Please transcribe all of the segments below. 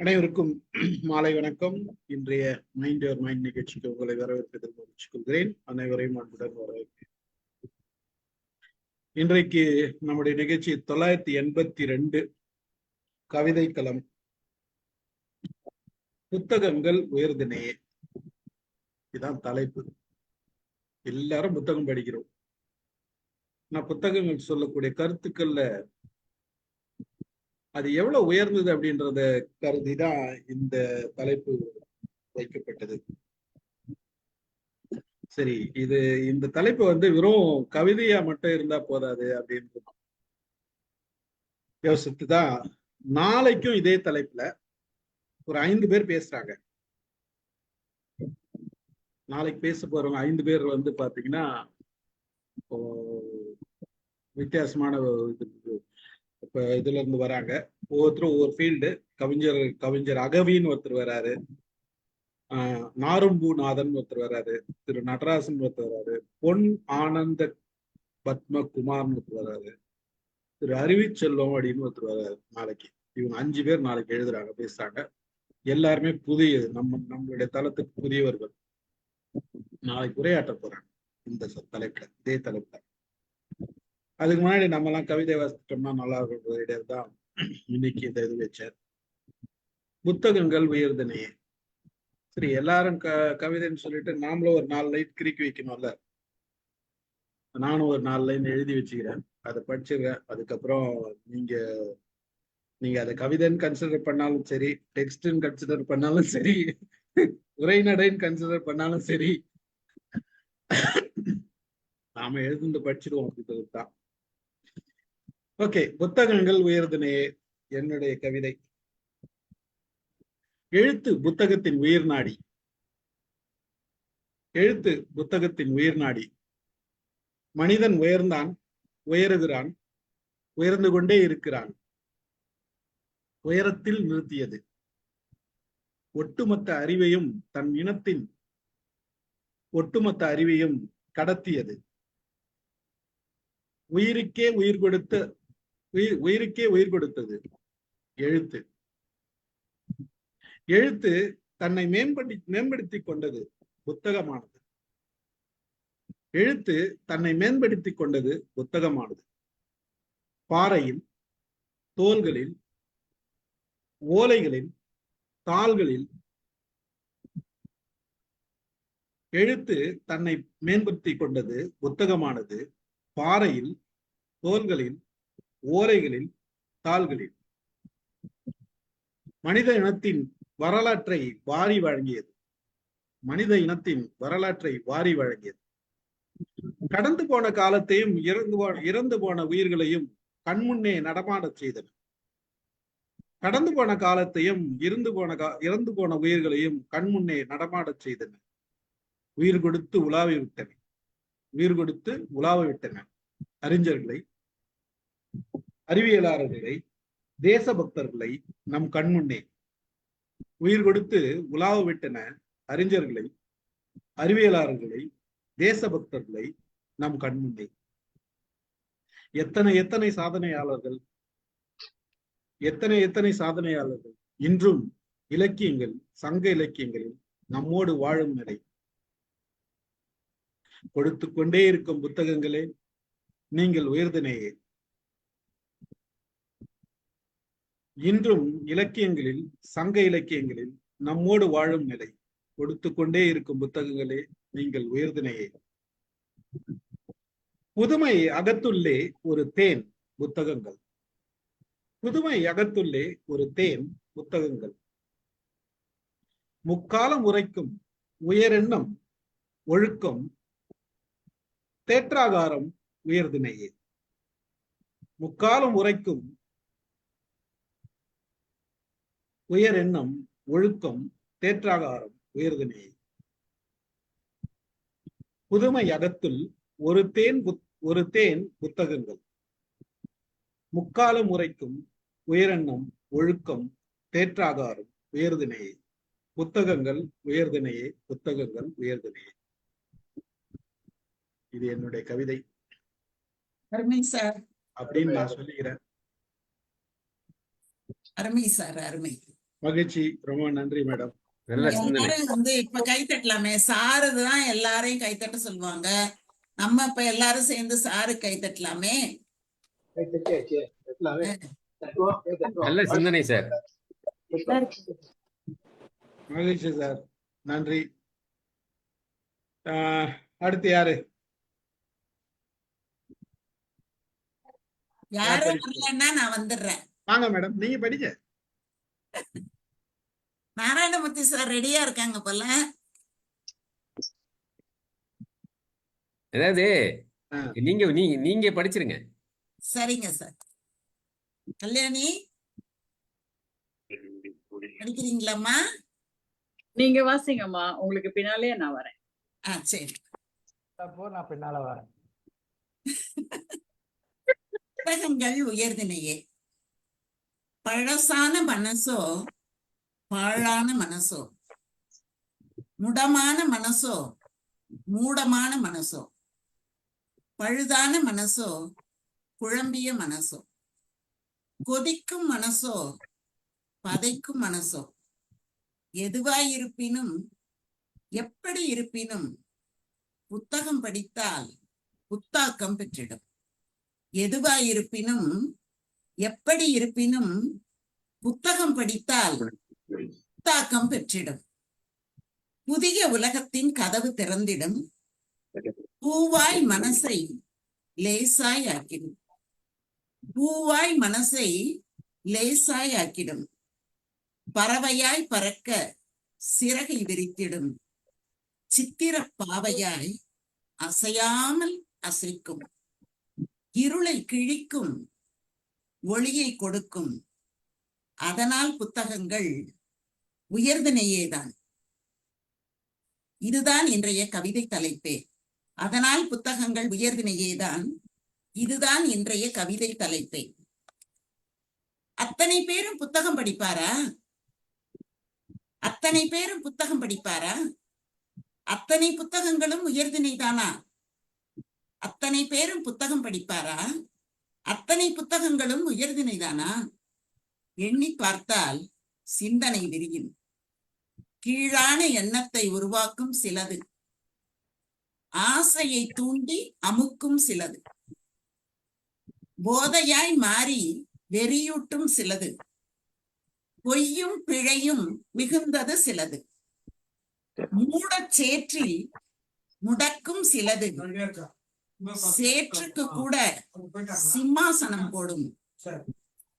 அனைவருக்கும் மாலை வணக்கம். இன்றைய மைண்ட் யுவர் மைண்ட் நிகழ்ச்சிக்கு உங்களை வரவேற்பதில் மகிழ்ச்சி கொள்கிறேன். அனைவரையும் அன்புடன் வரவேற்கிறேன். இன்றைக்கு நம்முடைய நிகழ்ச்சி 982 கவிதை களம், புத்தகங்கள் உயர்தினையே. இதுதான் தலைப்பு. எல்லாரும் புத்தகம் படிக்கிறோம். நான் புத்தகங்கள் சொல்லக்கூடிய கருத்துக்கள்ல அது எவ்வளவு உயர்ந்தது அப்படின்றத கருதிதான் இந்த தலைப்பு வைக்கப்பட்டது. சரி, இந்த தலைப்பு வெறும் கவிதையா மட்டும் இருந்தா போதாது அப்படின்னு யோசித்துதான் நாளைக்கும் இதே தலைப்புல ஒரு 5 பேர் பேசுறாங்க. நாளைக்கு பேச போறவங்க 5 பேர் பாத்தீங்கன்னா வித்தியாசமான இப்ப இதுல இருந்து வராங்க. ஒவ்வொருத்தரும் ஒவ்வொரு ஃபீல்டு. கவிஞர் அகவின்னு ஒருத்தர் வராரு, நாரும்பூநாதன் ஒருத்தர் வராரு, திரு நடராசன் ஒருத்தர் வராரு, பொன் ஆனந்த பத்மகுமார்னு ஒருத்தர் வராரு, திரு அறிவிச்செல்வம் அப்படின்னு ஒருத்தர் வராரு. நாளைக்கு இவங்க 5 பேர் நாளைக்கு எழுதுறாங்க, பேசுறாங்க. எல்லாருமே புதிய நம்மளுடைய தளத்துக்கு புதியவர்கள். நாளைக்கு உரையாற்ற போறாங்க இந்த தலைப்புல, இதே தலைப்புல. அதுக்கு முன்னாடி நம்ம எல்லாம் கவிதை வாசிட்டோம்னா நல்லா இருக்குன்ற தான் இன்னைக்கு இந்த இது வச்சார். புத்தகங்கள் உயர்தினையே. சரி, எல்லாரும் கவிதைன்னு சொல்லிட்டு நாமளும் ஒரு 4 லைன் கிறுக்கி வைக்கணும்ல. நானும் ஒரு 4 லைன் எழுதி வச்சுக்கிறேன், அதை படிச்சிருக்கேன். அதுக்கப்புறம் நீங்க அதை கவிதைன்னு கன்சிடர் பண்ணாலும் சரி, டெக்ஸ்ட்ன்னு கன்சிடர் பண்ணாலும் சரி, உரைநடைன்னு கன்சிடர் பண்ணாலும் சரி, நாம எழுந்து படிச்சிருவோம் அப்படின்றது தான். ஓகே, புத்தகங்கள் உயர்தினையே என்னுடைய கவிதை. எழுத்து புத்தகத்தின் உயிர் நாடி. எழுத்து புத்தகத்தின் உயிர் நாடி. மனிதன் உயர்ந்தான், உயருகிறான், உயர்ந்து கொண்டே இருக்கிறான். உயரத்தில் நிறுத்தியது. ஒட்டுமொத்த அறிவையும் தன் இனத்தின் ஒட்டுமொத்த அறிவையும் கடத்தியது. உயிருக்கே உயிர் கொடுத்தது எழுத்து. எழுத்து தன்னை மேம்படுத்தி கொண்டது புத்தகமானது. எழுத்து தன்னை மேம்படுத்தி கொண்டது புத்தகமானது. பாறையில், தோள்களில், ஓலைகளில், தாள்களில் எழுத்து தன்னை மேம்படுத்தி கொண்டது புத்தகமானது. பாறையில், தோள்களில், ஓலைகளில், தாள்களில் மனித இனத்தின் வரலாற்றை வாரி வழங்கியது. மனித இனத்தின் வரலாற்றை வாரி வழங்கியது. கடந்து போன காலத்தையும் இறந்து போன உயிர்களையும் கண்முன்னே நடமாடச் செய்தன. கடந்து போன காலத்தையும் இறந்து போன உயிர்களையும் கண்முன்னே நடமாடச் செய்தன. உயிர் கொடுத்து உலாவி விட்டன. அறிஞர்களை, அறிவியலாளர்களை, தேசபக்தர்களை நம் கண்முன்னே உயிர் கொடுத்து உலாவ விட்டன. அறிஞர்களை, அறிவியலாளர்களை, தேசபக்தர்களை நம் கண்முன்னே. எத்தனை சாதனையாளர்கள், எத்தனை சாதனையாளர்கள் இன்றும் இலக்கியங்கள், சங்க இலக்கியங்களில் நம்மோடு வாழும் நிலை. கொடுத்து கொண்டே இருக்கும் புத்தகங்களே, நீங்கள் உயர்தினையே. இன்றும் இலக்கியங்களில், சங்க இலக்கியங்களில் நம்மோடு வாழும் நிலை. கொடுத்து கொண்டே இருக்கும் புத்தகங்களே, நீங்கள் உயர்தினையே. புதுமை அகத்துள்ளே ஒரு தேன் புத்தகங்கள். புதுமை அகத்துள்ளே ஒரு தேன் புத்தகங்கள். முக்காலம் உரைக்கும் உயரெண்ணம் ஒழுக்கம் தேற்றாகாரம் உயர்தினையே. முக்காலம் உரைக்கும் உயர் எண்ணம் ஒழுக்கம் தேற்றாகாரம் உயர்தினையே. புதுமை அகத்துள் ஒரு தேன் புத்தகங்கள். முக்காலம் உரைக்கும் உயரெண்ணம் ஒழுக்கம் தேற்றாகாரம் உயர்தினையே. புத்தகங்கள் உயர்தினையே, புத்தகங்கள் உயர்தினையே. இது என்னுடைய கவிதை. அருமை சார் அப்படின்னு நான் சொல்லுகிறேன். அருமை சார், அருமை. மகிழ்ச்சி. ரொம்ப நன்றி மேடம். நல்ல சிந்தனை. எல்லாரும் வந்து இப்ப கை தட்டலாமே. சாருதான் எல்லாரையும் கை தட்ட சொல்லுவாங்க. நம்ம இப்ப எல்லாரும் சேர்ந்து சாரு கை தட்டலாமே. நல்ல சிந்தனை சார். மகிழ்ச்சி சார், நன்றி. அடுத்து யாரு? யாரும் வரலன்னா நான் வந்துடுறேன். வாங்க மேடம், நீங்க படிங்க. நாராயணமூர்த்தி சார் ரெடியா இருக்காங்க போல. அதாவது நீங்க நீங்க படிச்சிருங்க. சரிங்க சார். கல்யாணி படிக்கிறீங்களாம்மா? நீங்க வாசிங்கம்மா, உங்களுக்கு பின்னாலே நான் வரேன். சரி. அப்போ நான் பின்னால வரேன். புத்தகங்கள் உயர்தினையே. பழசான மனசோ பாழான மனசோ, முடமான மனசோ மூடமான மனசோ, பழுதான மனசோ குழம்பிய மனசோ, கொதிக்கும் மனசோ பதைக்கும் மனசோ, எதுவாயிருப்பினும் எப்படி இருப்பினும் புத்தகம் படித்தால் புத்தாக்கம் பெற்றிடும். எதுவாயிருப்பினும் எப்படி இருப்பினும் புத்தகம் படித்தால் புத்தாக்கம் பெற்றிடும். புதிய உலகத்தின் கதவு திறந்திடும். பூவாய் மனசை லேசாய் ஆக்கிடும். பூவாய் மனசை லேசாய் ஆக்கிடும். பறவையாய் பறக்க சிறகை விரித்திடும். சித்திர பாவையாய் அசையாமல் அசைக்கும். இருளை கிழிக்கும், ஒளியை கொடுக்கும். அதனால் புத்தகங்கள் உயர்தினையேதான். இதுதான் இன்றைய கவிதை தலைப்பே. அதனால் புத்தகங்கள் உயர்தினையேதான். இதுதான் இன்றைய கவிதை தலைப்பே. அத்தனை பேரும் புத்தகம் படிப்பாரா? அத்தனை பேரும் புத்தகம் படிப்பாரா? அத்தனை புத்தகங்களும் உயர்தினைதானா? அத்தனை பேரும் புத்தகம் படிப்பாரா? அத்தனை புத்தகங்களும் உயர்தினைதானா? எண்ணி பார்த்தால் சிந்தனை விரியும். கீழான எண்ணத்தை உருவாக்கும் சிலது, ஆசையை தூண்டி அமுக்கும் சிலது, போதையாய் மாறி வெறியூட்டும் சிலது, பொய்யும் பிழையும் மிகுந்தது சிலது, மூடச் சேற்றில் முடக்கும் சிலது, சேற்றுக்கு கூட சிம்மாசனம் போடும்,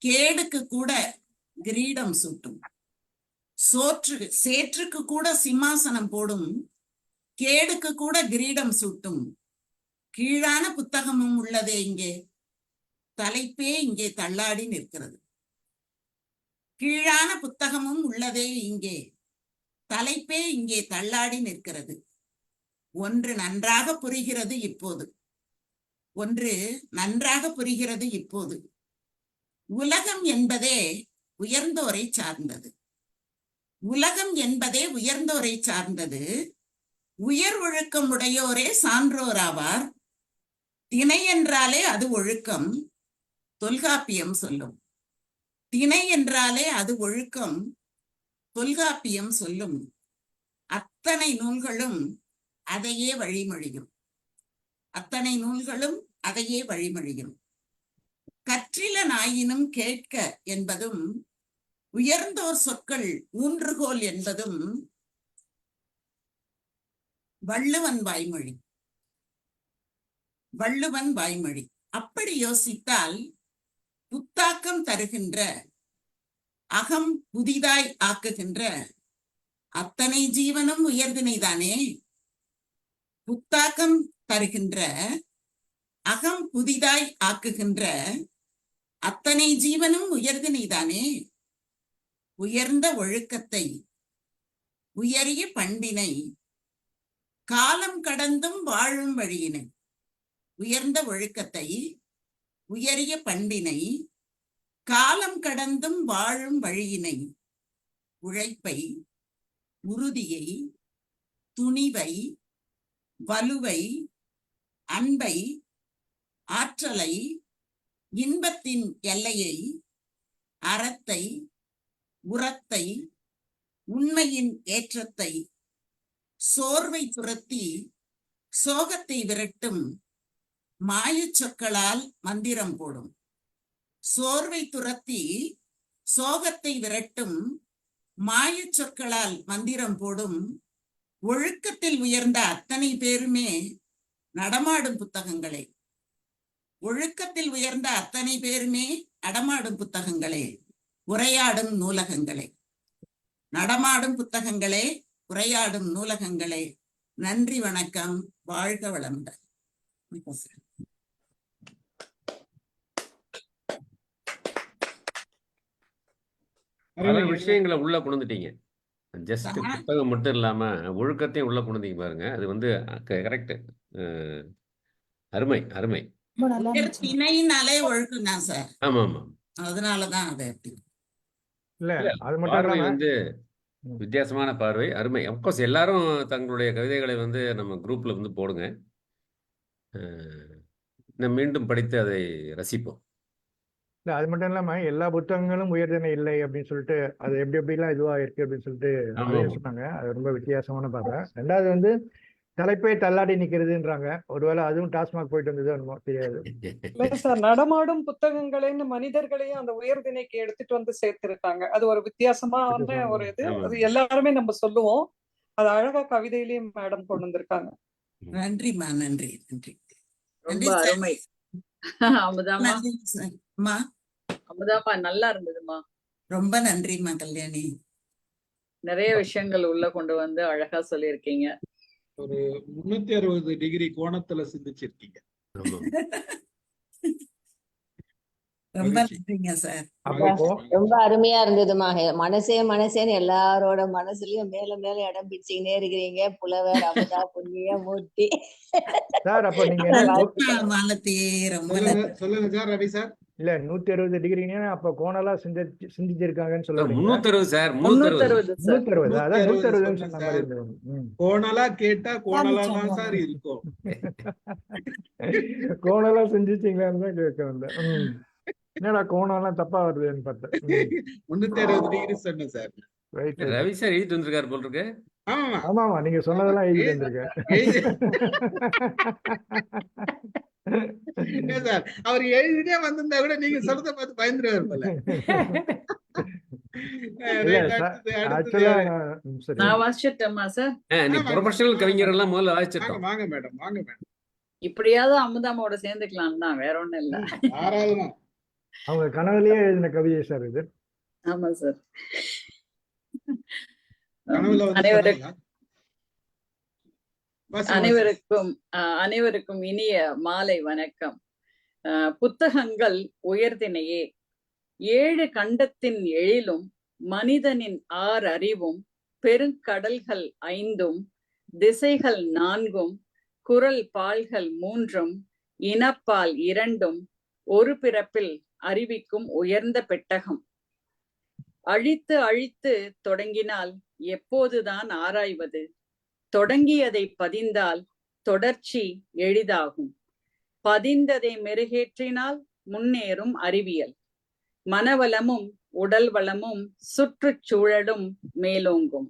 கேடுக்கு கூட கிரீடம் சூட்டும். சேற்றுக்கு கூட சிம்மாசனம் போடும், கேடுக்கு கூட கிரீடம் சூட்டும். கீழான புத்தகமும் உள்ளதே இங்கே. தலைப்பே இங்கே தள்ளாடி நிற்கிறது. கீழான புத்தகமும் உள்ளதே இங்கே. தலைப்பே இங்கே தள்ளாடி நிற்கிறது. ஒன்று நன்றாக புரிகிறது இப்போது. ஒன்று நன்றாக புரிகிறது இப்போது. உலகம் என்பதே உயர்ந்தோரை சார்ந்தது. உலகம் என்பதே உயர்ந்தோரை சார்ந்தது. உயர் ஒழுக்கம் உடையோரே சான்றோராவார். திணை என்றாலே அது ஒழுக்கம், தொல்காப்பியம் சொல்லும். திணை என்றாலே அது ஒழுக்கம், தொல்காப்பியம் சொல்லும். அத்தனை நூல்களும் அதையே வழிமொழியும். அத்தனை நூல்களும் அதையே வழிமொழியும். கற்றிலனாயினும் கேட்க என்பதும், உயர்ந்தோர் சொற்கள் ஊன்றுகோல் என்பதும் வள்ளுவன் வாய்மொழி. வள்ளுவன் வாய்மொழி. அப்படி யோசித்தால் புத்தாக்கம் தருகின்ற, அகம் புதிதாய் ஆக்குகின்ற அத்தனை ஜீவனும் உயர்தினைதானே. புத்தாக்கம் தருகின்ற, அகம் புதிதாய் ஆக்குகின்ற அத்தனை ஜீவனும் உயர்தினைதானே. உயர்ந்த ஒழுக்கத்தை, உயரிய பண்பினை, காலம் கடந்தும் வாழும் வழியினை. உயர்ந்த ஒழுக்கத்தை, உயரிய பண்பினை, காலம் கடந்தும் வாழும் வழியினை, உழைப்பை, உறுதியை, துணிவை, வலுவை, அன்பை, ஆற்றலை, இன்பத்தின் எல்லையை, அறத்தை, உரத்தை, உண்மையின் ஏற்றத்தை, சோர்வை துரத்தி சோகத்தை விரட்டும் மாயச் சொற்களால் மந்திரம் போடும். சோர்வை துரத்தி சோகத்தை விரட்டும் மாயச் சொற்களால் மந்திரம் போடும். ஒழுக்கத்தில் உயர்ந்த அத்தனை பேருமே நடமாடும் புத்தகங்களே. ஒழுக்கத்தில் உயர்ந்த அத்தனை பேருமே நடமாடும் புத்தகங்களே, உரையாடும் நூலகங்களே. நடமாடும் புத்தகங்களே, உரையாடும் நூலகங்களே. நன்றி, வணக்கம், வாழ்க வளமுடன். பல விஷயங்களை உள்ள கொண்டுட்டீங்க. ஜஸ்ட் புத்தகம் மட்டும் இல்லாம ஒழுக்கத்தையும் உள்ள கொண்டுந்தீங்க பாருங்க. அது வந்து கரெக்ட். அருமை அருமை. திணையினாலே ஒழுக்கம் தான் சார். ஆமா ஆமா. அதனாலதான் அது அப்படி. இல்ல அது மட்டும் பார்வை இல்லாம வந்து வித்தியாசமான பார்வை. அருமை. அப்கோர்ஸ் எல்லாரும் தங்களுடைய கவிதைகளை வந்து நம்ம குரூப்ல வந்து போடுங்க. நம்ம மீண்டும் படித்து அதை ரசிப்போம். இல்ல அது மட்டும் இல்லாம எல்லா புத்தகங்களும் உயர்திணை இல்லை அப்படின்னு சொல்லிட்டு அது எப்படி எப்படிலாம் இதுவா இருக்கு அப்படின்னு சொல்லிட்டு அதையும் சொன்னாங்க. அது ரொம்ப வித்தியாசமான பார்வை. ரெண்டாவது வந்து தலைப்பே தள்ளாடி நிக்கிறதுன்றாங்க. ஒருவேளை அதுவும் டாஸ்மாக் போயிட்டு வந்தது என்னமோ தெரியாது. இல்ல சார், நடமாடும் புத்தகங்களைன்னு மனிதர்களையும் அந்த உயர்திணைக்கு எடுத்துட்டு வந்து சேர்த்திருக்காங்க. அது ஒரு வித்தியாசமான ஒரு இது. அது எல்லாருமே நம்ம சொல்லுவோம். அது அழகா கவிதையிலயும் மேடம் கொண்டு வந்திருக்காங்க. நன்றிம்மா, நன்றி நன்றி. ரொம்ப அருமை. அமுதாமா, அமுதாமா நல்லா இருந்ததுமா. ரொம்ப நன்றிம்மா கல்யாணி. நிறைய விஷயங்கள் உள்ள கொண்டு வந்து அழகா சொல்லியிருக்கீங்க. ஒரு 360 டிகிரி கோணத்துல சிந்திச்சிருக்கீங்க. ரொம்ப நன்றிங்க சார். ரொம்ப அருமையா இருந்ததுமா. மனசேன்னு எல்லாரோட மனசுலயும் மேல மேல இடம் பிடிச்சிக்கினே இருக்கிறீங்க. புலவர், அமுதா, புண்ணிய மூர்த்தி சார். அப்ப நீங்க சொல்லுங்க சார். ரவி சார், இல்ல 160 டிகிரினா அப்ப கோணலா சிந்திச்சிருக்காங்கன்னு சொல்ல 360 சார். 360 சார். 160. அதான் 160 சொன்ன மாதிரி இருந்தது. கோணலா கேட்டா கோணலா தான் சார் இருக்கும். கோணலா செஞ்சிட்டீங்களான்னு தான் கேட்க வந்தேன். என்னடா கோணம்லாம் தப்பா வருதுன்னு பார்த்தேன். 360 டிகிரி சொன்னேன் சார். ரவி சார் எழுதிட்டு வந்திருக்காரு போல் இருக்கு. ஆமாமா, நீங்க சொன்னதெல்லாம் எழுதிட்டு வந்திருக்கேன். சார் அவர் எழுதிட்டே வந்திருந்தா கூட நீங்க சொல்றத பார்த்து பயந்துருவாரு போல. நான் வாசிச்சிட்டேமா சார். நீ ப்ரொஃபஷனல் கவிஞர் எல்லாம் முதல்ல வாசிச்சிட்டோம். வாங்க மேடம், வாங்க மேடம். இப்படியாவது அமுதாமோட சேர்ந்துக்கலாம் தான், வேற ஒண்ணும் இல்ல. அவங்க கனவுலயே எழுதின கவிதை சார் இது. ஆமா சார். அனைவருக்கும் இனிய மாலை வணக்கம். புத்தகங்கள் உயர்திணையே. 7 கண்டத்தின் எழிலும் மனிதனின் 6 அறிவும் பெருங்கடல்கள் 5 திசைகள் 4 குரல் பால்கள் 3 இனப்பால் 2 ஒரு பிறப்பில் அறிவிக்கும் உயர்ந்த பெட்டகம். அழித்து அழித்து தொடங்கினால் எப்போதுதான் ஆராய்வது? தொடங்கியதை பதிந்தால் தொடர்ச்சி எளிதாகும். பதிந்ததை மெருகேற்றினால் முன்னேறும் அறிவியல். மனவளமும் உடல் வளமும் சுற்றுச்சூழலும் மேலோங்கும்.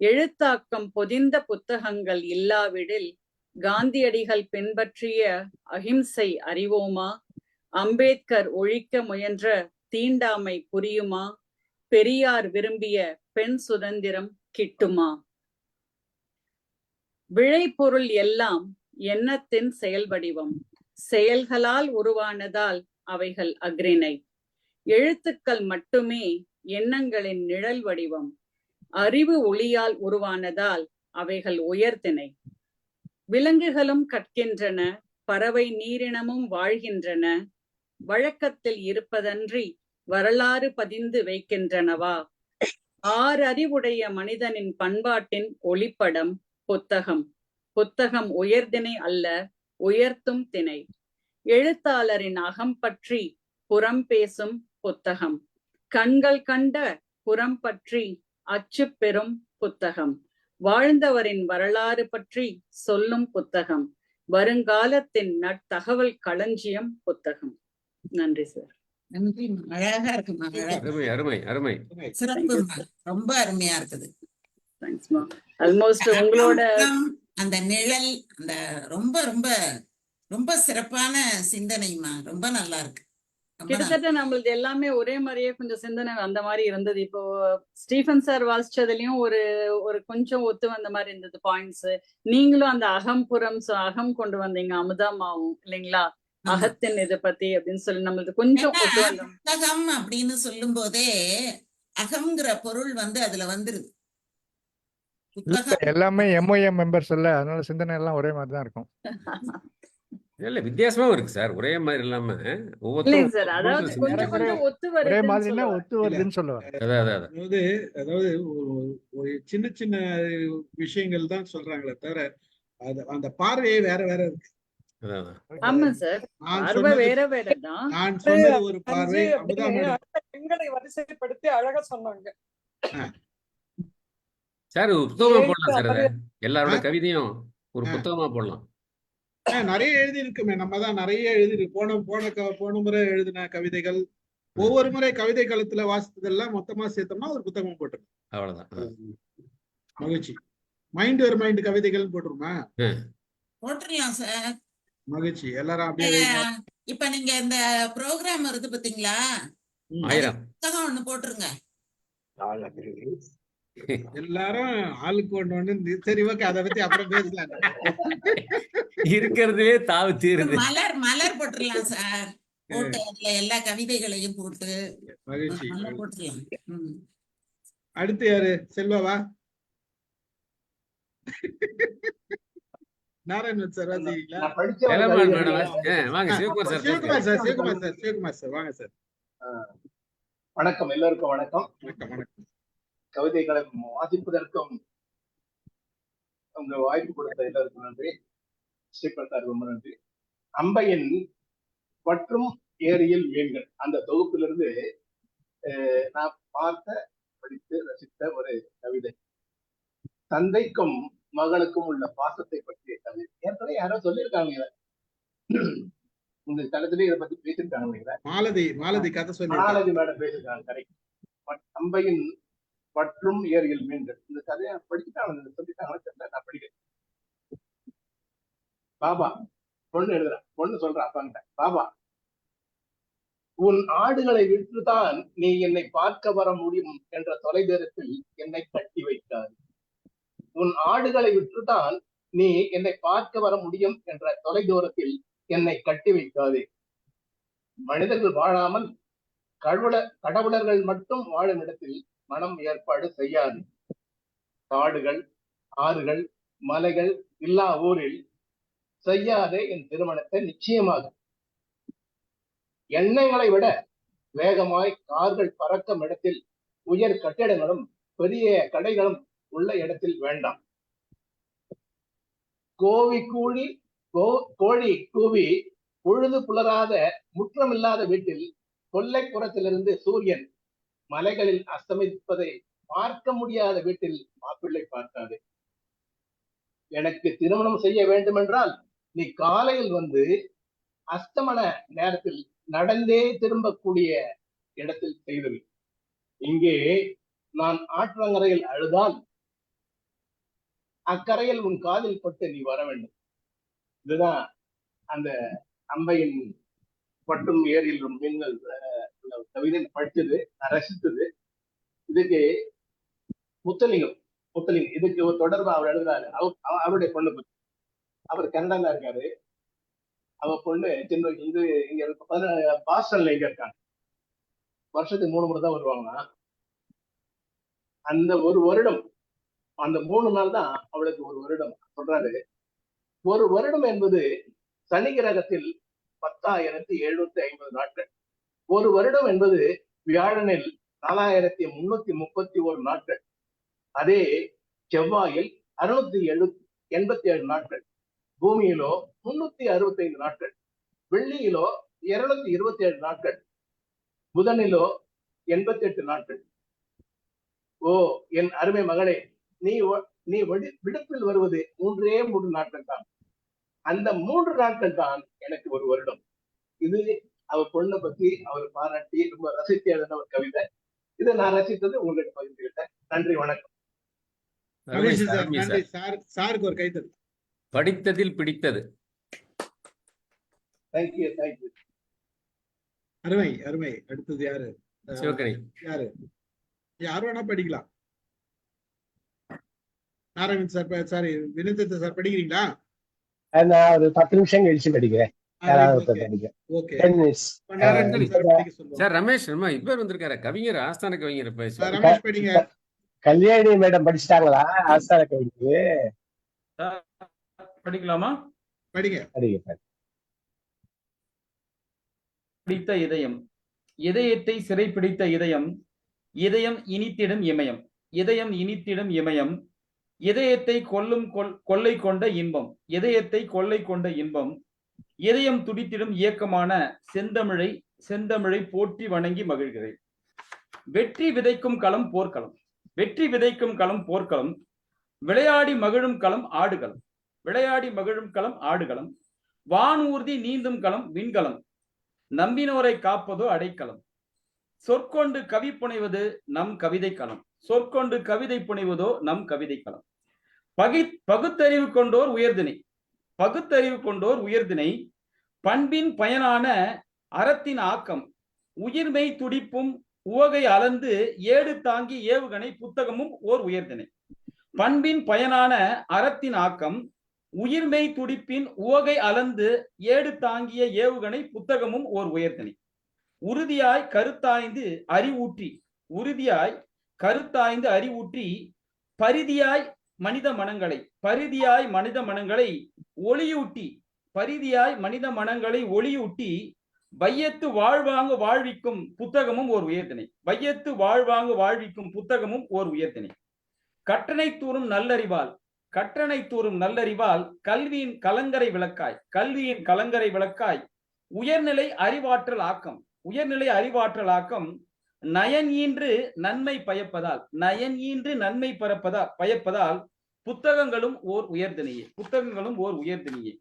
எழுத்தாக்கம் பொதிந்த புத்தகங்கள் இல்லாவிடில் காந்தியடிகள் பின்பற்றிய அகிம்சை அறிவோமா? அம்பேத்கர் ஒழிக்க முயன்ற தீண்டாமை புரியுமா? பெரியார் விரும்பிய பெண் சுதந்திரம் கிட்டுமா? விளைபொருள் எல்லாம் எண்ணத்தின் செயல் வடிவம். செயல்களால் உருவானதால் அவைகள் அக்ரிணை. எழுத்துக்கள் மட்டுமே எண்ணங்களின் நிழல் வடிவம். அறிவு ஒளியால் உருவானதால் அவைகள் உயர்திணை. விலங்குகளும் கற்கின்றன, பறவை நீரினமும் வாழ்கின்றன. வழக்கத்தில் இருப்பதன்றி வரலாறு பதிந்து வைக்கின்றனவா? 6 அறிவுடைய மனிதனின் பண்பாட்டின் ஒளிப்படம் புத்தகம். புத்தகம் உயர்திணை அல்ல, உயர்த்தும் திணை. எழுத்தாளரின் அகம் பற்றி புறம் பேசும் புத்தகம். கண்கள் கண்ட புறம் பற்றி அச்சு பெறும் புத்தகம். வாழ்ந்தவரின் வரலாறு பற்றி சொல்லும் புத்தகம். வருங்காலத்தின் நற்தகவல் களஞ்சியம் புத்தகம். நன்றி சார். நன்றிம்மா. அழகா இருக்குமா, அழகா. அருமை அருமை அருமை. சிறப்புமா, ரொம்ப அருமையா இருக்குது. தேங்க்ஸ்மா. ஆல்மோஸ்ட் உங்களோட அந்த நிழல், அந்த ரொம்ப ரொம்ப ரொம்ப சிறப்பான சிந்தனைமா, ரொம்ப நல்லா இருக்கு. ரொம்ப நல்லா. கிட்டத்தட்ட நம்மளது எல்லாமே ஒரே மாதிரியே கொஞ்சம் சிந்தனை அந்த மாதிரி இருந்தது. இப்போ ஸ்டீஃபன் சார் வாசிச்சதுலயும் ஒரு ஒரு கொஞ்சம் ஒத்து வந்த மாதிரி இருந்தது பாயிண்ட்ஸ். நீங்களும் அந்த அகம் புறம் அகம் கொண்டு வந்தீங்க அமுதாமாவும் இல்லைங்களா, ஆமா. அகத்தின் இதை பத்தி அப்படின்னு சொல்லி நம்மளுக்கு கொஞ்சம் ஏன்னா, ஒத்து வந்த புத்தகம் அப்படின்னு சொல்லும் போதே அகம்ங்கிற பொருள் வந்து அதுல வந்துருது. இல்ல, புத்தகம் எல்லாமே MOM மெம்பர்ஸ் இல்ல, அதனால சிந்தனை எல்லாம் ஒரே மாதிரி தான் இருக்கும். இல்ல வித்தியாசமாவும் இருக்கு சார். ஒரே மாதிரி இல்லாம இல்லைங்க ஒவ்வொருத்தரும் சார், அதாவது சிந்திச்சு கொஞ்சம் கொஞ்சம் ஒத்து ஒரே வருதுன்னு மாதிரின்னா சொல்லுவேன். ஒத்து வருதுன்னு சொல்லுவாங்க. அதான் அதான் அதான். அதாவது ஒரு சின்ன சின்ன விஷயங்கள் தான் சொல்றாங்களே தவிர அந்த பார்வையே வேற வேற இருக்கு. அதான் அதான். ஆமா சார், நான் பார்வை சொன்னது வேற வேற தான். நான் சொன்னது ஒரு பார்வை, அஞ்சு அமுதா அப்படின்னு மேடம் அடுத்த எண்களை வரிசைப்படுத்தி அழகா சொன்னாங்க. சார் ஒரு புத்தகமா ஏழு போடலாம் சார். அதை அமர்வு. எல்லாரோட கவிதையும் ஒரு ஆ. புத்தகமா போடலாம். நிறைய எழுதி இருக்குமே, நம்ம தான் நிறைய எழுதி போன முறை எழுதின கவிதைகள், ஒவ்வொரு முறை கவிதை காலத்துல வாசித்ததெல்லாம் மொத்தமா சேர்த்தோம்னா ஒரு புத்தகம் போட்டுரும். அவ்வளவுதான். மகிழ்ச்சி. மைண்ட் ஒரு மைண்ட் கவிதைகள் போட்டுருமா? போட்டுடலாம் சார். மகிழ்ச்சி. எல்லாரும் அப்படியே இப்ப நீங்க இந்த ப்ரோக்ராம் வருது பாத்தீங்களா, 1000 புத்தகம் ஒண்ணு போட்டுருங்க. எல்லாரும் ஆளுக்கு ஒண்ணு. சரி, ஓகே, அதை பத்தி அப்புறம் பேசலாம். இருக்கிறதே தாவு தீருது. மலர் போட்டுடலாம் சார். போட்டு அதுல எல்லா கவிதைகளையும் போட்டு மகிழ்ச்சி. நல்லா போட்டுடலாம். அடுத்து யாரு? செல்வாவா? நாராயணன் சார் வாசிங்களா? வாங்க சிவகுமார் சார். சிவகுமார் சார் வாங்க சார். வணக்கம், எல்லோருக்கும் வணக்கம். வணக்கம். கவிதைகளை வாசிப்பதற்கும் உங்க வாய்ப்பு கொடுத்த எல்லாருக்கும் நன்றி. ஸ்ரீபன் சார் ரொம்ப நன்றி. அம்பையின் மற்றும் ஏரியில் மீன்கள் அந்த தொகுப்பிலிருந்து நான் பார்த்த, படித்து ரசித்த ஒரு கவிதை. தந்தைக்கும் மகனுக்கும் உள்ள பாசத்தை பற்றிய கவிதை. ஏற்கனவே யாரோ சொல்லியிருக்காங்க, இந்த தளத்திலே இதை பத்தி பேசியிருக்காங்க. மாலதி கதை சொல்லி மாலதி மேடம் பேசியிருக்காங்க. கரெக்ட். அம்பையின் மற்றும் ஏரியில் மீன்கள் இந்த கதையை படிச்சுட்டாங்க, சொல்லிட்டாங்க. தெரியல, நான் படிக்கிறேன். பாபா, பொண்ணு எழுதுறேன். பொண்ணு சொல்றேன் அப்பாங்கிட்ட, பாபா, உன் ஆடுகளை விற்றுதான் நீ என்னை பார்க்க வர முடியும் என்ற தொலைதூரத்தில் என்னை கட்டி வைத்தார். உன் ஆடுகளை விற்றுதான் நீ என்னை பார்க்க வர முடியும் என்ற தொலைதூரத்தில் என்னை கட்டி வைக்காதே. மனிதர்கள் வாழாமல் கடவுளர்கள் மட்டும் வாழும் இடத்தில் மனம் ஏற்பாடு செய்யாது. காடுகள், ஆறுகள், மலைகள் இல்லா ஊரில் செய்யாதே என் திருமணத்தை நிச்சயமாக. எண்ணங்களை விட வேகமாய் கார்கள் பறக்கும் இடத்தில் உயர் கட்டிடங்களும் பெரிய கடைகளும் உள்ள இடத்தில் வேண்டாம். கோழி கூவி பொழுது புலராத முற்றமில்லாத வீட்டில் கொல்லைப்புறத்திலிருந்து சூரியன் மலைகளில் அஸ்தமிப்பதை பார்க்க முடியாத வீட்டில் மாப்பிள்ளை பார்க்காது. எனக்கு திருமணம் செய்ய வேண்டும் என்றால் நீ காலையில் வந்து அஸ்தமன நேரத்தில் நடந்தே திரும்பக்கூடிய இடத்தில் செய்தது. இங்கே நான் ஆற்றங்கரையில் அழுதால் அக்கரையில் உன் காதில் பட்டு நீ வர வேண்டும். இதுதான் அந்த அம்பையின் பட்டும் ஏரியில் மீன்கள் கவிதை படிச்சது, ரசித்தது. இதுக்கு முத்தலிங்கம் இதுக்கு ஒரு தொடர்பு அவர் எழுதுறாரு. அவருடைய பொண்ணு பத்தி. அவர் கனடால இருக்காரு. அவ பொண்ணு சின்ன இங்க பாஸ்டன்ல இங்க இருக்காங்க. வருஷத்துக்கு 3 முறை தான் வருவாங்கன்னா, அந்த ஒரு வருடம், அந்த 3 நாள் தான் அவளுக்கு ஒரு வருடம். சொல்றாரு, ஒரு வருடம் என்பது சனி கிரகத்தில் 10,750 நாட்கள். ஒரு வருடம் என்பது வியாழனில் 4,331 நாட்கள். அதே செவ்வாயில் 687 நாட்கள், பூமியிலோ 365 நாட்கள், வெள்ளியிலோ 227 நாட்கள், புதனிலோ 88 நாட்கள். ஓ என் அருமை மகளே, நீ விடுப்பில் வருவது 3 நாட்கள் தான். அந்த 3 நாட்கள் தான் எனக்கு ஒரு வருடம். இது அவ பொண்ணை பத்தி அவர் பாராட்டி ரொம்ப ரசித்து எழுதின ஒரு கவிதை. இதை நான் ரசித்தது உங்களுக்கு பகிர்ந்துகிட்டேன். நன்றி, வணக்கம். அருமை மகிழ்ச்சி சார், சார், அருமை நன்றி சார். சார். சாருக்கு ஒரு கைத்தறி. படித்ததில் பிடித்தது. Thank you, thank you. அருமை அருமை. அடுத்தது யாரு? சிவகணி. யாரு யார் வேணா படிக்கலாம். Narayanan sir, sorry Vinod sir படிக்கிறீங்களா? நான் ஒரு 10 நிமிஷம் கழிச்சு படிக்கிறேன். ஓகே. சார் ரமேஷ் இவர் வந்திருக்காரு, கவிஞர், ஆஸ்தான கவிஞர். ரமேஷ் படிங்க. கல்யாணி மேடம் படிச்சிட்டாங்களா ஆஸ்தான கவிஞர்? படிக்கலாமா? படிங்க. பிடித்த இதயம். இதயத்தை சிறைப்பிடித்த இதயம், இதயம் இனித்திடும் இமயம், இதயம் இனித்திடும் இமயம், இதயத்தை கொள்ளை கொண்ட இன்பம், இதயத்தை கொள்ளை கொண்ட இன்பம், இதயம் துடித்திடும் இயக்கமான செந்தமிழை போற்றி வணங்கி மகிழ்கிறேன். வெற்றி விதைக்கும் களம் போர்க்களம், வெற்றி விதைக்கும் களம் போர்க்களம், விளையாடி மகிழும் களம் ஆடுகளம், விளையாடி மகிழும் களம் ஆடுகளம், வானூர்தி நீந்தும் களம் விண்கலம், நம்பினோரை காப்பதோ அடைக்கலம், சொற்கொண்டு கவி புனைவது நம் கவிதை களம், சொற்கொண்டு கவிதை புனைவதோ நம் கவிதை களம், பகுத்தறிவு கொண்டோர் உயர்தினை, பகுத்தறிவு கொண்டோர் உயர்தினை, பண்பின் பயனான அறத்தின் ஆக்கம், உயிர்மை துடிப்பும் உவகை அளந்து ஏடு தாங்கி ஏவுகணை புத்தகமும் ஓர் உயர்தினை, பண்பின் பயனான அறத்தின் ஆக்கம், உயிர்மை துடிப்பின் உவகை அளந்து ஏடு தாங்கிய ஏவுகணை புத்தகமும் ஓர் உயர்தினை, உறுதியாய் கருத்தாய்ந்து அறிவூற்றி, உறுதியாய் கருத்தாய்ந்து அறிவூற்றி, பரிதியாய் மனித மனங்களை, பரிதியாய் மனித மனங்களை ஒளியூட்டி, பரிதியாய் மனித மனங்களை ஒளியூட்டி, வையத்து வாழ்வாங்கு வாழ்விக்கும் புத்தகமும் ஓர் உயர்தினை, வையத்து வாழ்வாங்கு வாழ்விக்கும் புத்தகமும் ஓர் உயர்தினை, கற்றனை தூறும் நல்லறிவால், கற்றனை தூறும் நல்லறிவால், கல்வியின் கலங்கரை விளக்காய், கல்வியின் கலங்கரை விளக்காய், உயர்நிலை அறிவாற்றல் ஆக்கம், உயர்நிலை அறிவாற்றல் ஆக்கம், நயன் ஈன்று நன்மை பயப்பதால், நயன் ஈன்று நன்மை பயப்பதால், புத்தகங்களும் ஓர் உயர்தினையே, புத்தகங்களும் ஓர் உயர்தினையே,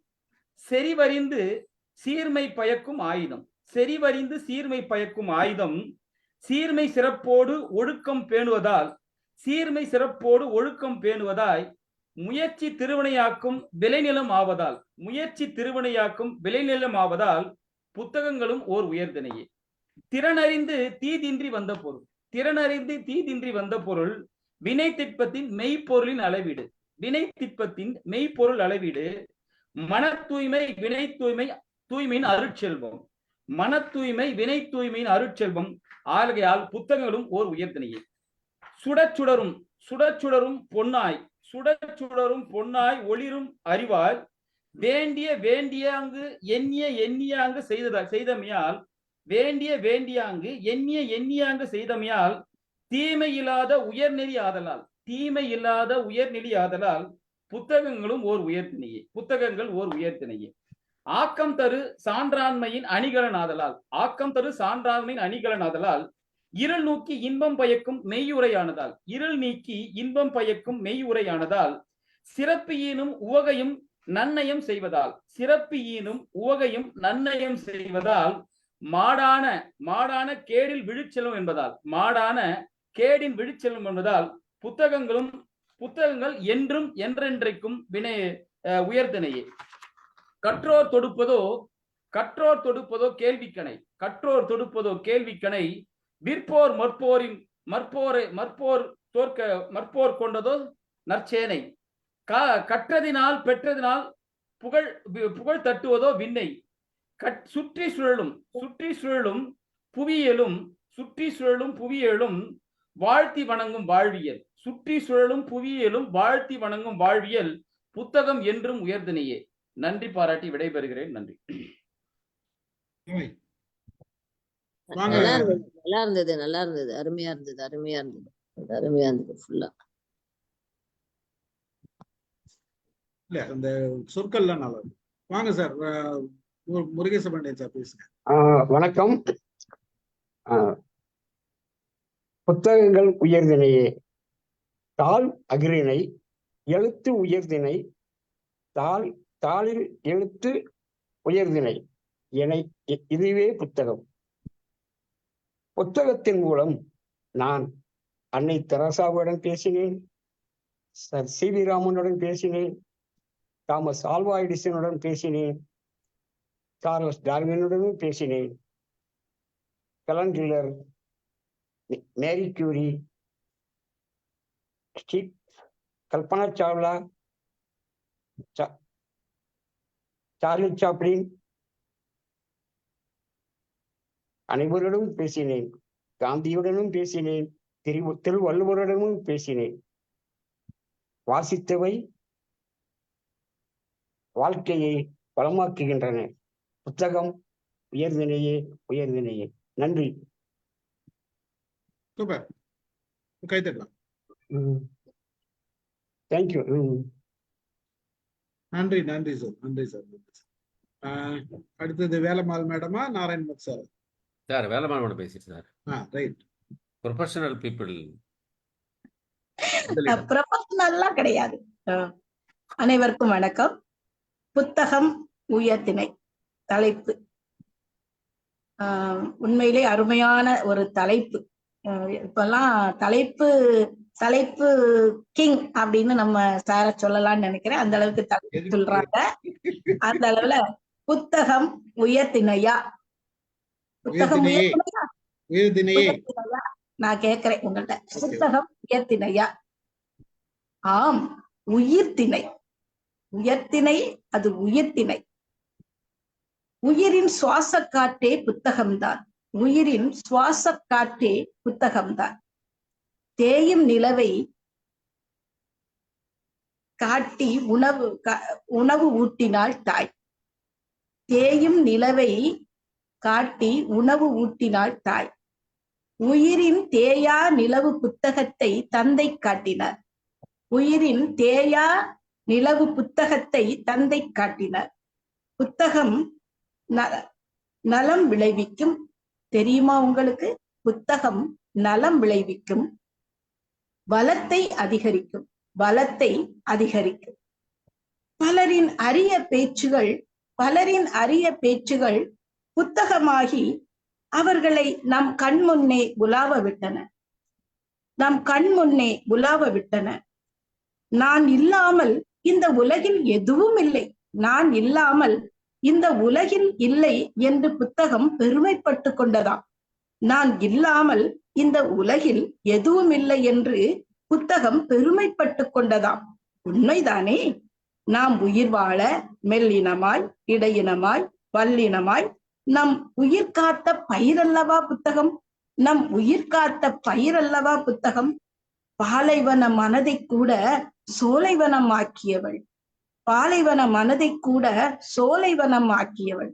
செறிவறிந்து சீர்மை பயக்கும் ஆயுதம், செறிவறிந்து சீர்மை பயக்கும் ஆயுதம், சீர்மை சிறப்போடு ஒழுக்கம் பேணுவதால், சீர்மை சிறப்போடு ஒழுக்கம் பேணுவதாய், முயற்சி திருவினையாக்கும் விளைநிலம் ஆவதால், முயற்சி திருவினையாக்கும் விளைநிலம் ஆவதால், புத்தகங்களும் ஓர் உயர்தினையே, திறனறிந்து தீதின்றி வந்த பொருள், திறனறிந்து தீதின்றி வந்த பொருள், வினை திட்பத்தின் மெய்ப்பொருளின் அளவீடு, வினை திட்பத்தின் மெய்ப்பொருள் அளவீடு, மன தூய்மை வினை தூய்மையின் அருட்செல்வம், மன தூய்மை வினை தூய்மையின் அருட்செல்வம் ஆகையால் புத்தகங்களும் ஓர் உயர்தினையே, சுடச்சுடரும் பொன்னாய், சுடச்சுடரும் பொன்னாய் ஒளிரும் அறிவால், வேண்டியாங்கு எண்ணியாங்கு செய்தமையால், வேண்டியாங்கு எண்ணியாங்கு செய்தமையால், தீமையில்லாத உயர்நெறி ஆதலால், தீமையில்லாத உயர்நெறி ஆதலால், புத்தகங்களும் ஓர் உயர்தினையே, புத்தகங்கள் ஓர் உயர்தினையே, ஆக்கம் தரு சான்றாண்மையின் அணிகலன் ஆதலால், ஆக்கம் தரு சான்றாண்மையின் அணிகலன் ஆதலால், இருள் நோக்கி இன்பம் பயக்கும் மெய்யுரையானதால், இருள் நீக்கி இன்பம் பயக்கும் மெய்யுரையானதால், சிறப்பியீனும் உவகையும் நன்னயம் செய்வதால், சிறப்பியீனும் உவகையும் நன்னயம் செய்வதால், மாடான கேடில் விழுச்செல்வம் என்பதால், மாடான கேடின் விழுச்செல்வம் என்பதால், புத்தகங்கள் என்றும் என்றென்றைக்கும் உயர்தினையே, கற்றோர் தொடுப்பதோ கேள்விக்கணை, கற்றோர் தொடுப்பதோ கேள்விக்கணை, விற்போர் மற்போர் கொண்டதோ நற்சேனை, கற்றதினால் பெற்றதினால் புகழ் தட்டுவதோ விண்ணை, சுற்றி சுழலும் புவியியலும் வாழ்த்தி வணங்கும் வாழ்வியல், சுற்றி சுழலும் புவியியலும் வாழ்த்தி வணங்கும் வாழ்வியல், புத்தகம் என்றும் உயர்தினையே. நன்றி பாராட்டி விடைபெறுகிறேன். நன்றி. நல்லா இருந்தது, அருமையா இருந்தது ஃபுல்லா. இல்ல அந்த சொற்கள்லாம் நல்லா இருக்கு. வாங்க சார், முருகேச பாண்டியன் சார் பேசுங்க. வணக்கம். புத்தகங்கள் உயர்தினையே, தாள் அகிரிணை, எழுத்து உயர்தினை, தாளில் எழுத்து உயர்தினை, இதுவே புத்தகம். புத்தகத்தின் மூலம் நான் அன்னை தெரசாவுடன் பேசினேன், சர் சி.வி. ராமனுடன் பேசினேன், தாமஸ் ஆல்வா எடிசனுடன் பேசினேன், சார்லஸ் டார்வினுடனும் பேசினேன், Helen killer, Marie Curie, Kalpana Chawla, Charlie Chaplin அனைவருடனும் பேசினேன். காந்தியுடனும் பேசினேன், திருவள்ளுவருடனும் பேசினேன். வாசித்தவை வாழ்க்கையை வளமாக்குகின்றன. புத்தகம் உயர்தினையே, உயர்தினையே. நன்றி. சூப்பர், கைத்தட்டலாம். தேங்க்யூ. நன்றி நன்றி சார், நன்றி சார். அடுத்தது வேலம்மாள் மேடமா நாராயண் சார்? சார் வேலம்மாளோட பேசிட்டு சார். ரைட். Professional people. ப்ரொஃபஷனல்லாம் கிடையாது. அனைவருக்கும் வணக்கம். புத்தகம் உயர்திணை தலைப்பு உண்மையிலே அருமையான ஒரு தலைப்பு. இப்பெல்லாம் தலைப்பு கிங் அப்படின்னு நம்ம சார சொல்லலாம்னு நினைக்கிறேன். அந்த அளவுக்கு தலைப்பு சொல்றாங்க. அந்த அளவுல புத்தகம் உயர்திணையா, புத்தகம் உயர்திணையா நான் கேட்கிறேன் உங்கள்ட்ட. புத்தகம் உயர்திணையா? ஆம், உயிர்த்திணை. உயர்த்திணை, அது உயிர்த்திணை. உயிரின் சுவாச காற்றே புத்தகம்தான். உயிரின் சுவாச காற்றே புத்தகம்தான். தேயும் நிலவை காட்டி உணவு ஊட்டினாள் தாய். தேயும் நிலவை காட்டி உணவு ஊட்டினாள் தாய். உயிரின் தேயா நிலவு புத்தகத்தை தந்தை காட்டினார். உயிரின் தேயா நிலவு புத்தகத்தை தந்தை காட்டினார். புத்தகம் நலம் விளைவிக்கும். தெரியுமா உங்களுக்கு? புத்தகம் நலம் விளைவிக்கும், பலத்தை அதிகரிக்கும், பலத்தை அதிகரிக்கும். பலரின் அரிய பேச்சுகள் புத்தகமாகி அவர்களை நம் கண்முன்னே உலாவ விட்டன. நான் இல்லாமல் இந்த உலகில் எதுவும் இல்லை, நான் இல்லாமல் இந்த உலகில் இல்லை என்று புத்தகம் பெருமைப்பட்டு கொண்டதாம். நான் இல்லாமல் இந்த உலகில் எதுவும் இல்லை என்று புத்தகம் பெருமைப்பட்டு கொண்டதாம். உண்மைதானே? நாம் உயிர் வாழ மெல்லினமாய், இடையினமாய், வல்லினமாய் நம் உயிர் காத்த பயிரல்லவா புத்தகம்? நம் உயிர் காத்த பயிரல்லவா புத்தகம்? பாலைவன மனதை கூட சோலைவனம் ஆக்கியவள். பாலைவன மனதை கூட சோலைவனம் ஆக்கியவள்.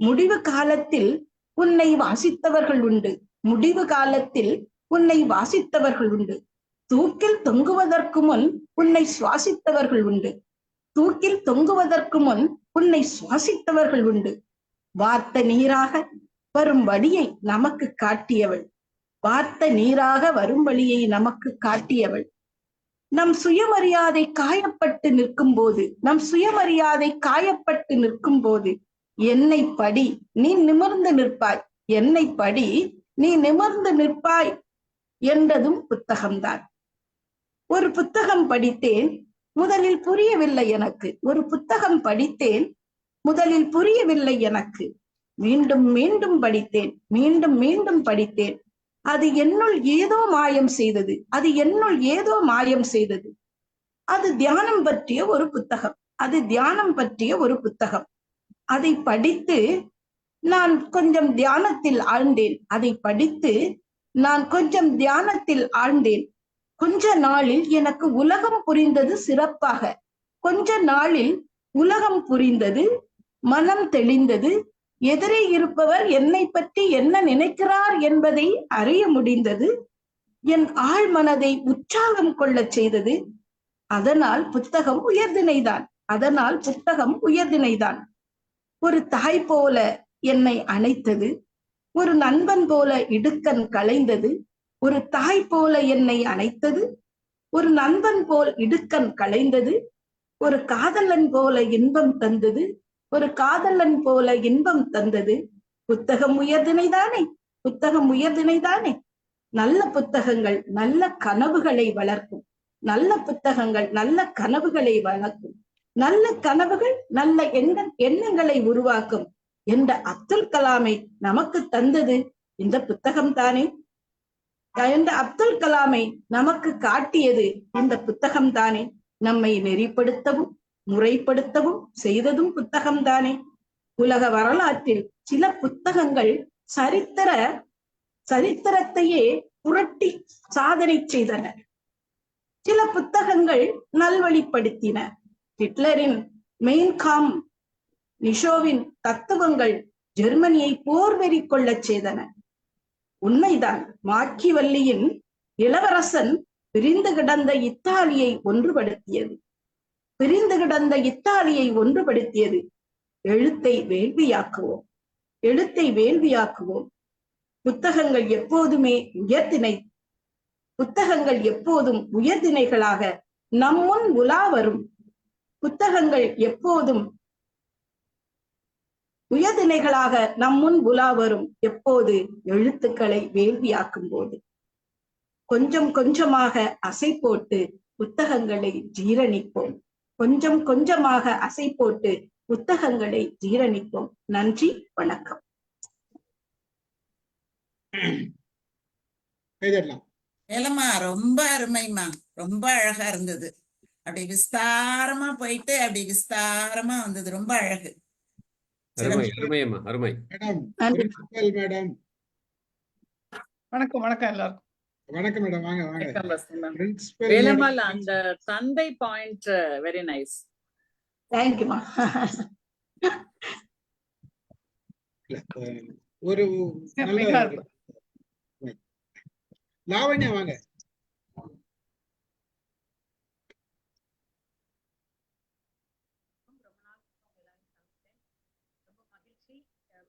முடிவு காலத்தில் உன்னை வாசித்தவர்கள் உண்டு. முடிவு காலத்தில் உன்னை வாசித்தவர்கள் உண்டு. தூக்கில் தொங்குவதற்கு முன் உன்னை சுவாசித்தவர்கள் உண்டு. தூக்கில் தொங்குவதற்கு முன் உன்னை சுவாசித்தவர்கள் உண்டு. வார்த்த நீராக வரும் வழியை நமக்கு காட்டியவள். வார்த்த நீராக வரும் வழியை நமக்கு காட்டியவள். நம் சுயமரியாதை காயப்பட்டு நிற்கும் போது என்னை படி நீ நிமிர்ந்து நிற்பாய், என்னை படி நீ நிமிர்ந்து நிற்பாய் என்றதும் புத்தகம்தான். ஒரு புத்தகம் படித்தேன், முதலில் புரியவில்லை எனக்கு. ஒரு புத்தகம் படித்தேன், முதலில் புரியவில்லை எனக்கு. மீண்டும் மீண்டும் படித்தேன், மீண்டும் மீண்டும் படித்தேன். அது என்னுள் ஏதோ மாயம் செய்தது. அது தியானம் பற்றிய ஒரு புத்தகம். அதை படித்து நான் கொஞ்சம் தியானத்தில் ஆழ்ந்தேன். கொஞ்ச நாளில் எனக்கு உலகம் புரிந்தது சிறப்பாக. கொஞ்ச நாளில் உலகம் புரிந்தது, மனம் தெளிந்தது. எதிரே இருப்பவர் என்னை பற்றி என்ன நினைக்கிறார் என்பதை அறிய முடிந்தது. என் ஆழ் மனதை உற்சாகம் கொள்ளச் செய்தது. அதனால் புத்தகம் உயர்திணைதான். ஒரு தாய் போல என்னை அணைத்தது. ஒரு நண்பன் போல இடுக்கண் களைந்தது. ஒரு தாய் போல என்னை அணைத்தது. ஒரு நண்பன் போல் இடுக்கண் களைந்தது. ஒரு காதலன் போல இன்பம் தந்தது. ஒரு காதலன் போல இன்பம் தந்தது புத்தகம் உயர்தினைதானே, புத்தகம் உயர்தினைதானே. நல்ல புத்தகங்கள் நல்ல கனவுகளை வளர்க்கும், நல்ல புத்தகங்கள் நல்ல கனவுகளை வளர்க்கும், நல்ல கனவுகள் நல்ல எண்ணங்களை உருவாக்கும் என்ற அப்துல் கலாமை நமக்கு தந்தது இந்த புத்தகம் தானே. என்ற அப்துல் கலாமை நமக்கு காட்டியது இந்த புத்தகம் தானே. நம்மை நெறிப்படுத்தவும் முறைப்படுத்தவும் செய்ததும் புத்தகம் தானே. உலக வரலாற்றில் சில புத்தகங்கள் சரித்திரத்தையே புரட்டி சாதனை செய்தன. சில புத்தகங்கள் நல்வழிப்படுத்தின. ஹிட்லரின் மெயின் காம், நிஷோவின் தத்துவங்கள் ஜெர்மனியை போர்வெறி கொள்ளச் செய்தன. உண்மைதான், மாக்கிவல்லியின் இளவரசன் பிரிந்து கிடந்த இத்தாலியை ஒன்றுபடுத்தியது. பிரிந்து கிடந்த இத்தாலியை ஒன்றுபடுத்தியது. எழுத்தை வேள்வியாக்குவோம், எழுத்தை வேள்வியாக்குவோம். புத்தகங்கள் எப்போதுமே புத்தகங்கள் எப்போதும் உயர்திணைகளாக நம்முன் உலா வரும். புத்தகங்கள் எப்போதும் உயர்திணைகளாக நம்முன் உலா வரும். எப்போது? எழுத்துக்களை வேள்வியாக்கும் போது. கொஞ்சம் கொஞ்சமாக அசை போட்டு புத்தகங்களை ஜீரணிப்போம். கொஞ்சம் கொஞ்சமாக அசை போட்டு புத்தகங்களை ஜீரணிப்போம். நன்றி, வணக்கம். ஏலம்மா, ரொம்ப அருமைமா, ரொம்ப அழகா இருந்தது. அப்படி விஸ்தாரமா போயிட்டு அப்படி விஸ்தாரமா வந்தது. ரொம்ப அழகு. அருமை அருமையம்மா, அருமை. மேடம் வணக்கம். வணக்கம் எல்லாருக்கும். வணக்கம் மேடம், வாங்க வாங்க. வேலம்மாள், அந்த தந்தை பாயிண்ட் வெரி நைஸ். தேங்க்யூமா. ஒரு நல்ல லாவண்யா வாங்க.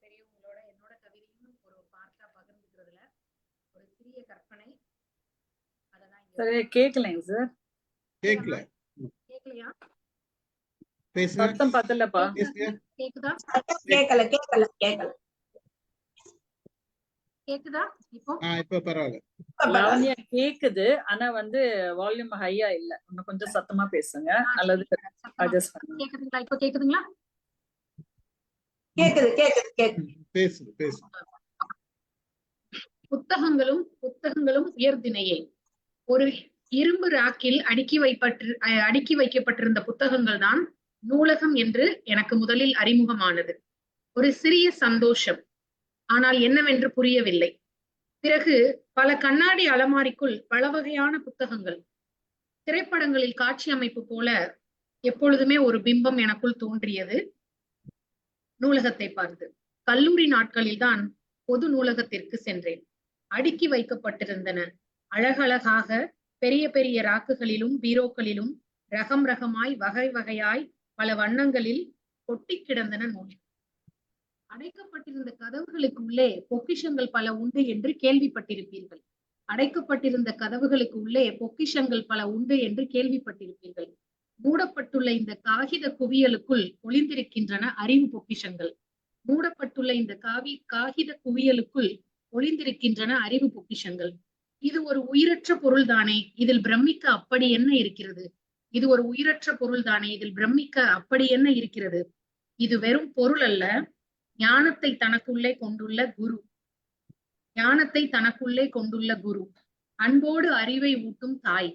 பெரியவங்களோட என்னோட கவிதையும் ஒரு பார்ட்டா பகிர்ந்துக்கிறதுல ஒரு சிறிய கற்பனை. சரி, கேட்கலைங்க சார். கேட்கல. கேட்கலையா? சத்தம் பத்தலப்பா. கேக்குதா? கேட்கல கேட்கல கேட்கல. கேக்குதா இப்போ? இப்ப பரவாயில்ல. லாவண்யா கேக்குது, ஆனா வால்யூம் ஹையா இல்ல. இன்னும் கொஞ்சம் சத்தமா பேசுங்க. அல்லது அட்ஜஸ்ட் பண்ணுங்க. கேக்குதுங்களா? இப்போ கேக்குதுங்களா? கேக்குது கேக்குது கேக்குது. பேசு பேசு. புத்தகங்களும் உயர்திணையே. ஒரு இரும்பு ராக்கில் அடுக்கி வைக்கப்பட்டிருந்த புத்தகங்கள் தான் நூலகம் என்று எனக்கு முதலில் அறிமுகமானது. ஒரு சிறிய சந்தோஷம், ஆனால் என்னவென்று புரியவில்லை. பிறகு பல கண்ணாடி அலமாரிக்குள் பல வகையான புத்தகங்கள். திரைப்படங்களில் காட்சி அமைப்பு போல எப்பொழுதுமே ஒரு பிம்பம் எனக்குள் தோன்றியது. நூலகத்தை பார்த்து கல்லூரி நாட்களில் தான் பொது நூலகத்திற்கு சென்றேன். அடுக்கி வைக்கப்பட்டிருந்தன அழகழகாக பெரிய பெரிய ராக்குகளிலும் பீரோக்களிலும் ரகம் ரகமாய் வகை வகையாய் பல வண்ணங்களில் கொட்டி கிடந்தன நூல்கள். அடைக்கப்பட்டிருந்த கதவுகளுக்கு உள்ளே பொக்கிஷங்கள் பல உண்டு என்று கேள்விப்பட்டிருப்பீர்கள். அடைக்கப்பட்டிருந்த கதவுகளுக்கு உள்ளே பொக்கிஷங்கள் பல உண்டு என்று கேள்விப்பட்டிருப்பீர்கள். மூடப்பட்டுள்ள இந்த காகித குவியலுக்குள் ஒளிந்திருக்கின்றன அறிவு பொக்கிஷங்கள். மூடப்பட்டுள்ள இந்த காகித குவியலுக்குள் ஒளிந்திருக்கின்றன அறிவு பொக்கிஷங்கள். இது ஒரு உயிரற்ற பொருள் தானே, இதில் பிரமிக்க அப்படி என்ன இருக்கிறது? இது ஒரு உயிரற்ற பொருள் தானே, இதில் பிரமிக்க அப்படி என்ன இருக்கிறது? இது வெறும் பொருள் அல்ல, ஞானத்தை தனக்குள்ளே கொண்டுள்ள குரு. ஞானத்தை தனக்குள்ளே கொண்டுள்ள குரு. அன்போடு அறிவை ஊட்டும் தாய்,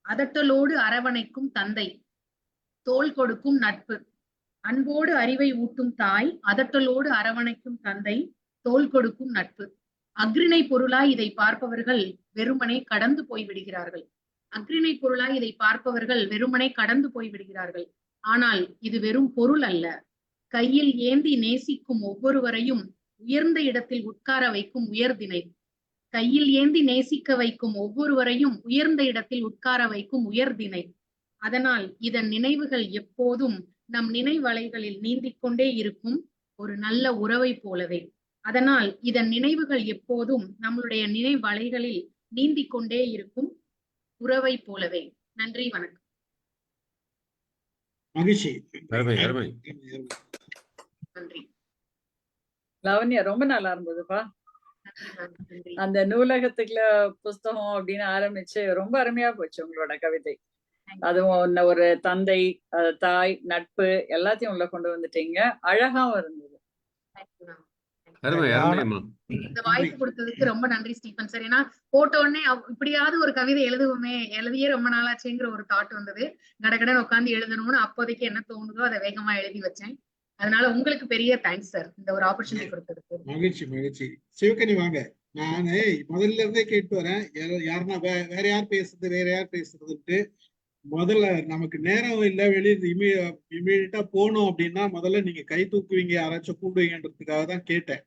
அதட்டலோடு அரவணைக்கும் தந்தை, தோள் கொடுக்கும் நட்பு. அன்போடு அறிவை ஊட்டும் தாய், அதட்டலோடு அரவணைக்கும் தந்தை, தோள் கொடுக்கும் நட்பு. அக்ரிணை பொருளாய் இதை பார்ப்பவர்கள் வெறுமனே கடந்து போய்விடுகிறார்கள். அக்ரிணை பொருளாய் இதை பார்ப்பவர்கள் வெறுமனே கடந்து போய்விடுகிறார்கள். ஆனால் இது வெறும் பொருள் அல்ல. கையில் ஏந்தி நேசிக்கும் ஒவ்வொருவரையும் உயர்ந்த இடத்தில் உட்கார வைக்கும் உயர்திணை. கையில் ஏந்தி நேசிக்க வைக்கும் ஒவ்வொருவரையும் உயர்ந்த இடத்தில் உட்கார வைக்கும் உயர்திணை. அதனால் இதன் நினைவுகள் எப்போதும் நம் நினைவலைகளில் நீந்திக் கொண்டே இருக்கும் ஒரு நல்ல உறவை போலவே. அதனால் இதன் நினைவுகள் எப்போதும் நம்மளுடைய நினைவலைகளில் நீந்திக் கொண்டே இருக்கும் உறவை போலவே. நன்றி, வணக்கம். மகிழ்ச்சி. அருமை அருமை. நன்றி. லாவண்யா ரொம்ப நல்லா இருந்ததுப்பா. நன்றி. அந்த நூலகத்துக்குள்ள புஸ்தகம் அப்படின்னு ஆரம்பிச்சு ரொம்ப அருமையா போச்சு உங்களோட கவிதை. அதுவும் ஒரு தந்தை, தாய், நட்பு எல்லாத்தையும் உள்ள கொண்டு வந்துட்டீங்க. அழகாவும் இருந்தது. அருமை அருமைம்மா. இந்த வாய்ப்பு கொடுத்ததுக்கு ரொம்ப நன்றி ஸ்டீபன் சார். ஏன்னா போட்ட உடனே இப்படியாவது ஒரு கவிதை எழுதுவோமே, எழுதியே ரொம்ப நாளாச்சுங்கிற ஒரு தாட் வந்தது. கடகடன் உட்காந்து எழுதணும்னு அப்போதைக்கு என்ன தோணுதோ அதை வேகமா எழுதி வச்சேன். அதனால உங்களுக்கு பெரிய தேங்க்ஸ் சார் இந்த ஒரு ஆப்பர்ச்சுனிட்டி கொடுத்ததுக்கு. மகிழ்ச்சி மகிழ்ச்சி. சிவகனி வாங்க. நானு முதல்ல இருந்தே கேட்டு வரேன், யாருன்னா வேற யார் பேசுறதுன்ட்டு. முதல்ல நமக்கு நேரம் இல்லை, வெளியே இமீடியட்டா போகணும் அப்படின்னா முதல்ல நீங்க கை தூக்குவீங்க, யாராச்சும் கூப்பிடுவீங்கன்றதுக்காக தான் கேட்டேன்.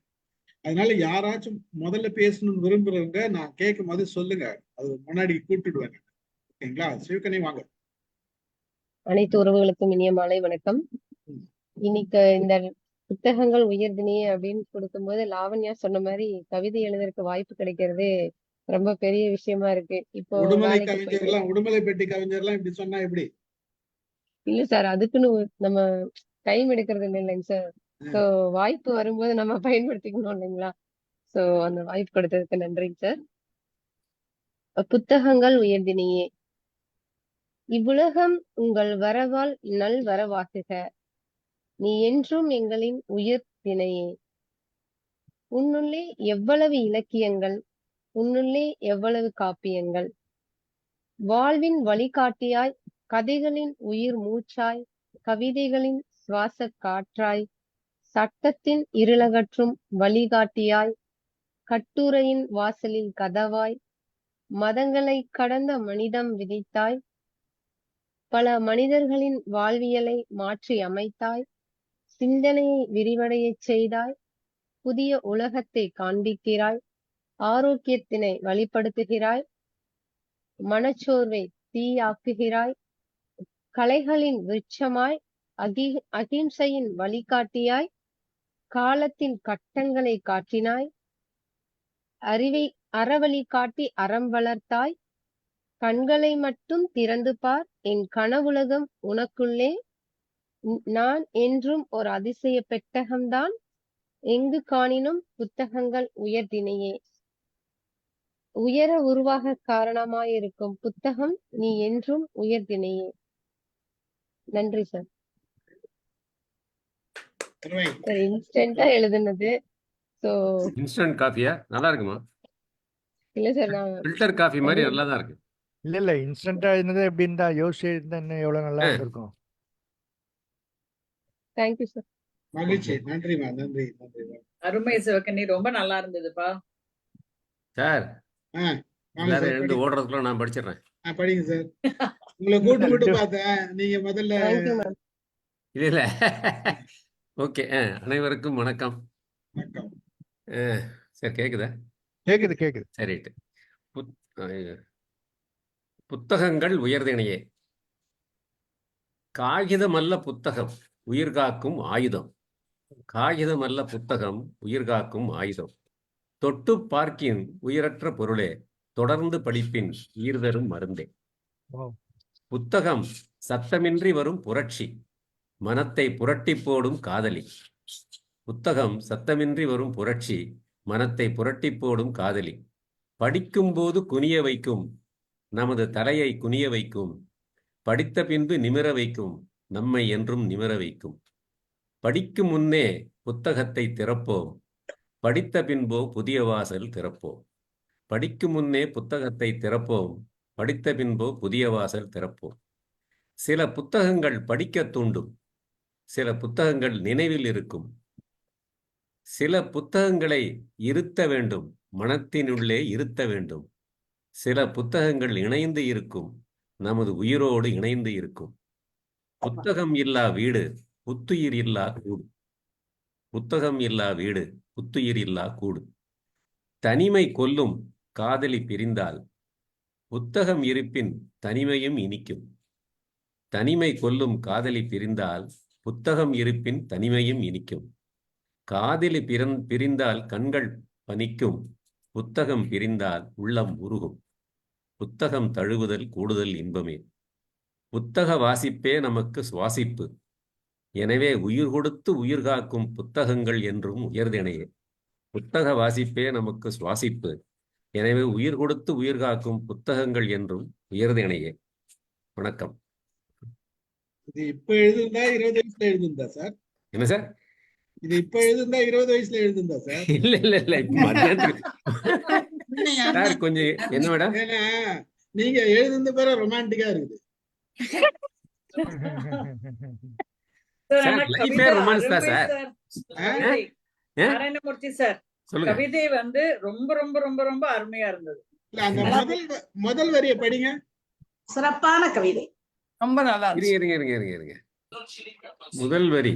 அதனால யாராச்சும் முதல்ல பேசணும்னு விரும்புறவங்க நான் கேட்கும் போது சொல்லுங்க, அது முன்னாடி கூப்பிட்டுடுவேன். ஓகேங்களா? சிவகனி வாங்க. அனைத்து உறவுகளுக்கும் இனிய மாலை வணக்கம். இன்னைக்கு இந்த புத்தகங்கள் உயர்தினியே அப்படின்னு கொடுக்கும்போது லாவண்யா சொன்ன மாதிரி கவிதை எழுதுறதுக்கு வாய்ப்பு கிடைக்கிறது ரொம்ப பெரிய விஷயமா இருக்கு. இப்போ உடுமலை பெட்டி கவிஞர்லாம் இப்படி சொன்னா எப்படி? இல்ல சார், அதுக்குன்னு நம்ம டைம் எடுக்கிறது இல்லைங்க சார். சோ வாய்ப்பு வரும்போது நம்ம பயன்படுத்திக்கணும் இல்லைங்களா? சோ அந்த வாய்ப்பு கொடுத்ததுக்கு நன்றிங்க சார். புத்தகங்கள் உயர்தினியே. இவ்வுலகம் உங்கள் வரவால் நல் வரவாக்குக. நீ என்றும் எங்களின் உயிர் திணையே. உன்னுள்ளே எவ்வளவு இலக்கியங்கள், உன்னுள்ளே எவ்வளவு காப்பியங்கள். வாழ்வின் வழிகாட்டியாய், கதைகளின் உயிர் மூச்சாய், கவிதைகளின் சுவாச காற்றாய், சட்டத்தின் இருளகற்றும் வழிகாட்டியாய், கட்டுரையின் வாசலில் கதவாய், மதங்களை கடந்த மனிதம் விதைத்தாய், பல மனிதர்களின் வாழ்வியலை மாற்றி அமைத்தாய், சிந்தனையை விரிவடையச் செய்தாய், புதிய உலகத்தை காண்பிக்கிறாய், ஆரோக்கியத்தினை வழிப்படுத்துகிறாய், மனச்சோர்வை தீயாக்குகிறாய், கலைகளின் விருட்சமாய், அகிம்சையின் வழிகாட்டியாய், காலத்தின் கட்டங்களை காட்டினாய், அறிவை அறவழி காட்டி அறம் வளர்த்தாய், கண்களை மட்டும் திறந்து பார், என் கனவுலகம் உனக்குள்ளே, நான் என்றும் ஒரு அதிசய பெட்டகம்தான், எங்கு காணினும் புத்தகங்கள் உயர்தினையே. உயர உருவாக காரணமாயிருக்கும் புத்தகம் நீ என்றும் உயர்தினையே. நன்றி சார். இன்ஸ்டன்டா எழுதுனது. சோ இன்ஸ்டன்ட் காஃபியா? நல்லா இருக்குமா? இல்ல சார், நான் ஃபில்டர் காஃபி மாதிரி நல்லா தான் இருக்கு. இல்ல இன்ஸ்டன்டா இருந்தது எப்படின்னு தான் யோசிச்சு இருந்தா இன்னும் எவ்வளவு நல்லா இருக்கும். Thank you sir. மகிழ்ச்சி. நன்றிமா. நன்றி நன்றி. அருமை சிவகனி, ரொம்ப நல்லா இருந்ததுப்பா. சார் எல்லாரும் எழுந்து ஓடுறதுக்குள்ள நான் படிச்சிடுறேன். படிங்க சார். உங்களை கூட்டு பார்த்தேன், நீங்க முதல்ல. இல்ல ஓகே. அனைவருக்கும் வணக்கம். வணக்கம் சார். கேக்குதா? கேக்குது. சரி. புத்தகங்கள் உயர்தினையே. காகிதமல்ல புத்தகம் உயிர்காக்கும் ஆயுதம். காகிதமல்ல புத்தகம் உயிர்காக்கும் ஆயுதம். தொட்டு பார்க்கின் உயிரற்ற பொருளே, தொடர்ந்து படிப்பின் ஈர்தரும் மருந்தே. புத்தகம் சத்தமின்றி வரும் புரட்சி, மனத்தை புரட்டி போடும் காதலி. புத்தகம் சத்தமின்றி வரும் புரட்சி, மனத்தை புரட்டி போடும் காதலி. படிக்கும்போது குனிய வைக்கும், நமது தலையை குனிய வைக்கும். படித்த பின்பு நிமிர வைக்கும், நம்மை என்றும் நிமிர வைக்கும். படிக்கும் முன்னே புத்தகத்தை திறப்போம், படித்த பின்போ புதிய வாசல் திறப்போம். படிக்கும் முன்னே புத்தகத்தை திறப்போம், படித்த பின்போ புதிய வாசல் திறப்போம். சில புத்தகங்கள் படிக்க தூண்டும், சில புத்தகங்கள் நினைவில் இருக்கும். சில புத்தகங்களை இருத்த வேண்டும், மனத்தினுள்ளே இருத்த வேண்டும். சில புத்தகங்கள் இணைந்து இருக்கும், நமது உயிரோடு இணைந்து இருக்கும். புத்தகம் இல்லா வீடு புத்துயிர் இல்லா கூடு. புத்தகம் இல்லா வீடு புத்துயிர் இல்லா கூடு. தனிமை கொல்லும் காதலி பிரிந்தால், புத்தகம் இருப்பின் தனிமையும் இனிக்கும். தனிமை கொல்லும் காதலி பிரிந்தால், புத்தகம் இருப்பின் தனிமையும் இனிக்கும். காதலி பிரிந்தால் கண்கள் பனிக்கும், புத்தகம் பிரிந்தால் உள்ளம் உருகும். புத்தகம் தழுவுதல் கூடுதல் இன்பமே. புத்தக வாசிப்பே நமக்கு சுவாசிப்பு. எனவே உயிர் கொடுத்து உயிர் காக்கும் புத்தகங்கள் என்றும் உயர்திணையே. புத்தக வாசிப்பே நமக்கு சுவாசிப்பு. எனவே உயிர் கொடுத்து உயிர் காக்கும் புத்தகங்கள் என்றும் உயர்திணையே. வணக்கம். இது இப்ப எழுதுந்தா 20 வயசுல எழுதுந்தா சார்? என்ன சார்? இது இப்ப எழுதுந்தா 20 வயசுல எழுதுந்தா சார்? இல்ல இல்ல இல்ல, இப்ப மத்தியானத்துக்கு சார் கொஞ்சம் என்ன மேடம்? ஏன்னா நீங்க எழுதுந்த பேர ரொமான்டிக்கா இருக்குது. சார் லைஃபே ரொமான்ஸ் தான் சார். நாராயணமூர்த்தி சார், சொல்லுங்க. கவிதை வந்து ரொம்ப ரொம்ப ரொம்ப ரொம்ப அருமையா இருந்தது. இல்ல அந்த முதல் வரிய படிங்க. சிறப்பான கவிதை, ரொம்ப நல்லா இருங்க. முதல் வரி,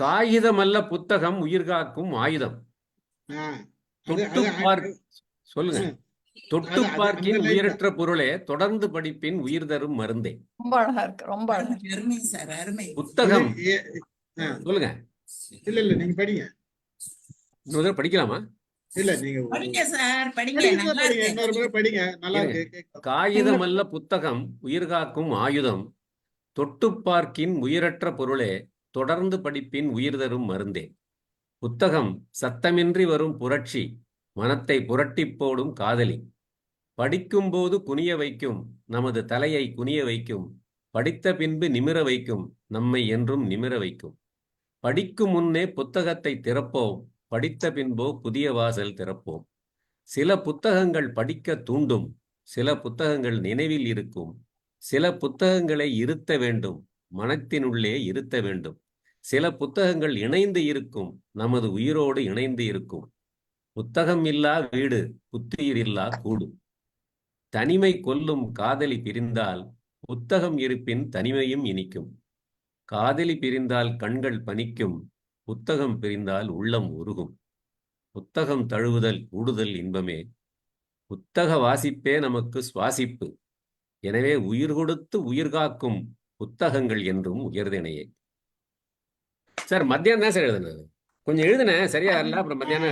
காகிதம் அல்ல புத்தகம் உயிர் காக்கும் ஆயுதம். தொட்டு சொல்லுங்க. தொட்டு பார்க்கின் உயிரற்ற பொருளே, தொடர்ந்து படிப்பின் உயிர் தரும் மருந்தே. ரொம்ப அழகா இருக்கு, ரொம்ப அழகா. அருமை சார், அருமை. புத்தகம் சொல்லுங்க. இல்ல நீங்க படிங்க. இன்னொரு படிக்கலாமா? இல்ல நீங்க படிங்க சார், படிங்க. இன்னொரு முறை படிங்க, நல்லா இருக்கு. காகிதம் அல்ல புத்தகம் உயிர் காக்கும் ஆயுதம், தொட்டு பார்க்கின் உயிரற்ற பொருளே, தொடர்ந்து படிப்பின் உயிர் தரும் மருந்தே. புத்தகம் சத்தமின்றி வரும் புரட்சி, மனத்தை புரட்டி போடும் காதலி. படிக்கும்போது குனிய வைக்கும், நமது தலையை குனிய வைக்கும். படித்த பின்பு நிமிர வைக்கும், நம்மை என்றும் நிமிர வைக்கும். படிக்கும் முன்னே புத்தகத்தை திறப்போம், படித்த பின்போ புதிய வாசல் திறப்போம். சில புத்தகங்கள் படிக்க தூண்டும், சில புத்தகங்கள் நினைவில் இருக்கும். சில புத்தகங்களை இருத்த வேண்டும், மனத்தினுள்ளே இருத்த வேண்டும். சில புத்தகங்கள் இணைந்து இருக்கும், நமது உயிரோடு இணைந்து இருக்கும். புத்தகம் இல்லா வீடு, புத்துயிர் இல்லா கூடு. தனிமை கொல்லும் காதலி பிரிந்தால், புத்தகம் இருப்பின் தனிமையும் இனிக்கும். காதலி பிரிந்தால் கண்கள் பனிக்கும், புத்தகம் பிரிந்தால் உள்ளம் உருகும். புத்தகம் தழுவுதல் கூடுதல் இன்பமே, புத்தக வாசிப்பே நமக்கு சுவாசிப்பு. எனவே உயிர் கொடுத்து உயிர் காக்கும் புத்தகங்கள் என்றும் உயர்திணையே. சார் மத்தியானம் தான் சார் எழுதுனது, கொஞ்சம் எழுதுனேன் சரியா இல்ல, அப்புறம் மத்தியானம்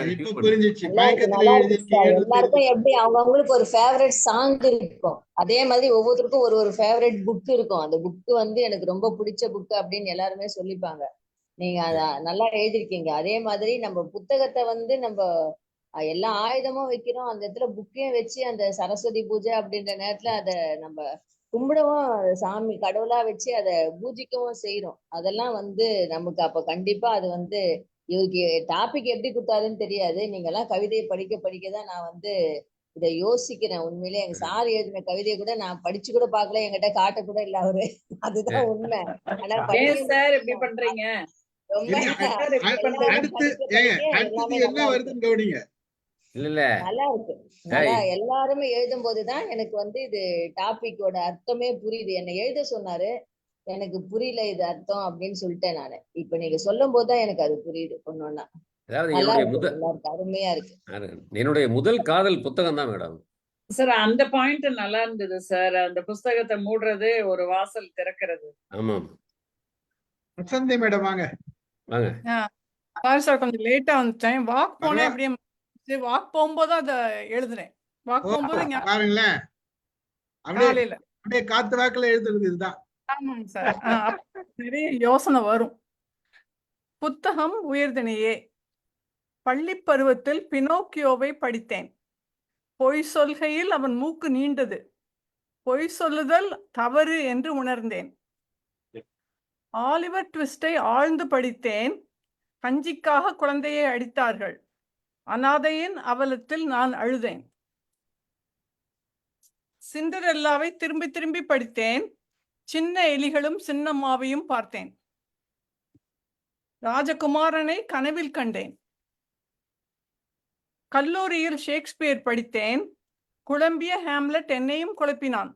எல்லாருக்கும் எப்படி அவங்களுக்கு ஒரு ஃபேவரட் சாங் இருக்கும், அதே மாதிரி ஒவ்வொருத்தருக்கும் ஒரு ஃபேவரட் புக் இருக்கும். அந்த புக் வந்து எனக்கு ரொம்ப பிடிச்ச புக் அப்படின்னு எல்லாருமே சொல்லிப்பாங்க. நீங்க அத நல்லா எழுதிருக்கீங்க. அதே மாதிரி நம்ம புத்தகத்தை வந்து நம்ம எல்லா ஆயுதமும் வைக்கிறோம், அந்த இடத்துல புக்கையும் வச்சு அந்த சரஸ்வதி பூஜை அப்படின்ற நேரத்துல அதை நம்ம கும்பிடவும், சாமி கடவுளா வச்சு அதை பூஜிக்கவும் செய்யறோம். அதெல்லாம் வந்து நமக்கு அப்ப கண்டிப்பா அது வந்து இவருக்கு டாபிக் எப்படி கொடுத்தாருன்னு தெரியாது. நீங்க எல்லாம் கவிதையை படிக்கதான் நான் வந்து இதை யோசிக்கிறேன். உண்மையிலே எங்க சார் எழுதின கவிதையை கூட நான் படிச்சு கூட பார்க்கல, என்கிட்ட காட்ட கூட இல்ல அவரு. அதுதான் உண்மை. ஆனா சார் எப்படி பண்றீங்க? நல்லா இருக்கு. நல்லா எல்லாருமே எழுதும் போதுதான் எனக்கு வந்து இது டாபிக்கோட அர்த்தமே புரியுது. என்னை எழுத சொன்னாரு, எனக்கு புரியல இது அர்த்தம் அப்படின்னு சொல்லிட்டேன் நானு. இப்ப நீங்க சொல்லும் போதுதான் எனக்கு அது புரியுது ஒன்னொன்னா. அருமையா இருக்கு. என்னுடைய முதல் காதல் புத்தகம் தான் மேடம். சார் அந்த பாயிண்ட் நல்லா இருந்தது சார். அந்த புஸ்தகத்தை மூடுறது ஒரு வாசல் திறக்கிறது. ஆமாம். வசந்தி மேடம் வாங்க. வாங்க. சார் கொஞ்சம் லேட்டா வந்துட்டேன். வாக் போனேன், அப்படியே வாக் போகும்போது அதை எழுதுனேன். வாக் போகும்போது பாருங்களேன், அப்படியே காத்து வாக்குல எழுதுறது இதுதான். ஆமாங்க சார். நிறைய யோசனை வரும். புத்தகம் உயர்திணையே. பள்ளி பருவத்தில் பினோக்கியோவை படித்தேன். பொய் சொல்கையில் அவன் மூக்கு நீண்டது. பொய் சொல்லுதல் தவறு என்று உணர்ந்தேன். ஆலிவர் ட்விஸ்டை ஆழ்ந்து படித்தேன். கஞ்சிக்காக குழந்தையை அடித்தார்கள். அனாதையின் அவலத்தில் நான் அழுதேன். சிண்டரெல்லாவை திரும்பி திரும்பி படித்தேன். சின்ன எலிகளும் சின்னம்மாவையும் பார்த்தேன். ராஜகுமாரனை கனவில் கண்டேன். கல்லூரியில் ஷேக்ஸ்பியர் படித்தேன். குழம்பிய ஹாம்லெட் என்னையும் குழப்பினான்.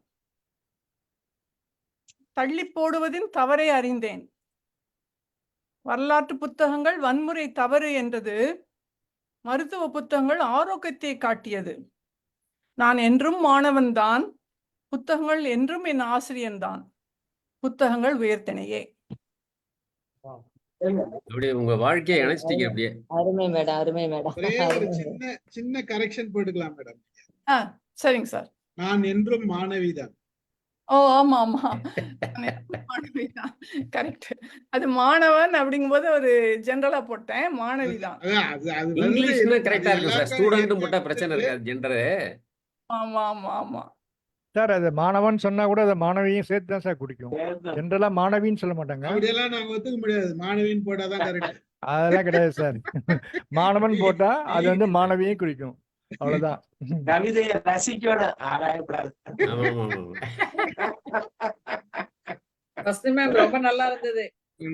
தள்ளி போடுவதின் தவறை அறிந்தேன். வரலாற்று புத்தகங்கள் வன்முறை தவறு என்றது. மருத்துவ புத்தகங்கள் ஆரோக்கியத்தை காட்டியது. நான் என்றும் மாணவன்தான். புத்தகங்கள் என்றும் என் ஆசிரியன்தான். புத்தகங்கள் உயர்திணையே. அப்படியே உங்க வாழ்க்கையை இணைச்சிட்டீங்க. அப்படியே அருமை மேடம், அருமை மேடம். ஒரே ஒரு சின்ன கரெக்ஷன் போட்டுக்கலாம் மேடம். சரிங்க சார். நான் என்றும் மாணவிதான். ஓ ஆமா ஆமா மாணவிதான். கரெக்ட். அது மாணவன் அப்படிங்கும்போது ஒரு ஜெனரலா போட்டேன். மாணவிதான். அதான் அது வருது இங்கிலீஷ்னா அது கரெக்டா இருக்கும் சார். எல்லாருக்கும் ஸ்டூடெண்ட் இயற்கையா போட்டா பிரச்சனை வந்துருது. இருக்காது ஜெண்டரு. ஆமா ஆமா ஆமா. சார் அது மாணவன் சொன்னா கூட அதை மாணவியும் சேர்த்து தான் சார் குடிக்கும். ஜென்ரலா மாணவின்னு சொல்ல மாட்டாங்க. அப்படியெல்லாம் நாங்க ஒத்துக்க முடியாது. மாணவின்னு போட்டாதான் கரெக்ட். அதெல்லாம் கிடையாது சார். மாணவன் போட்டா அது வந்து மாணவியும் குறிக்கும். அவ்வளவுதான். கவிதையை ரசிக்கணும், ஆராயப்படாது. ஆமா ஆமா ஆமா. ஃபர்ஸ்ட் மேம் ரொம்ப நல்லா இருந்தது.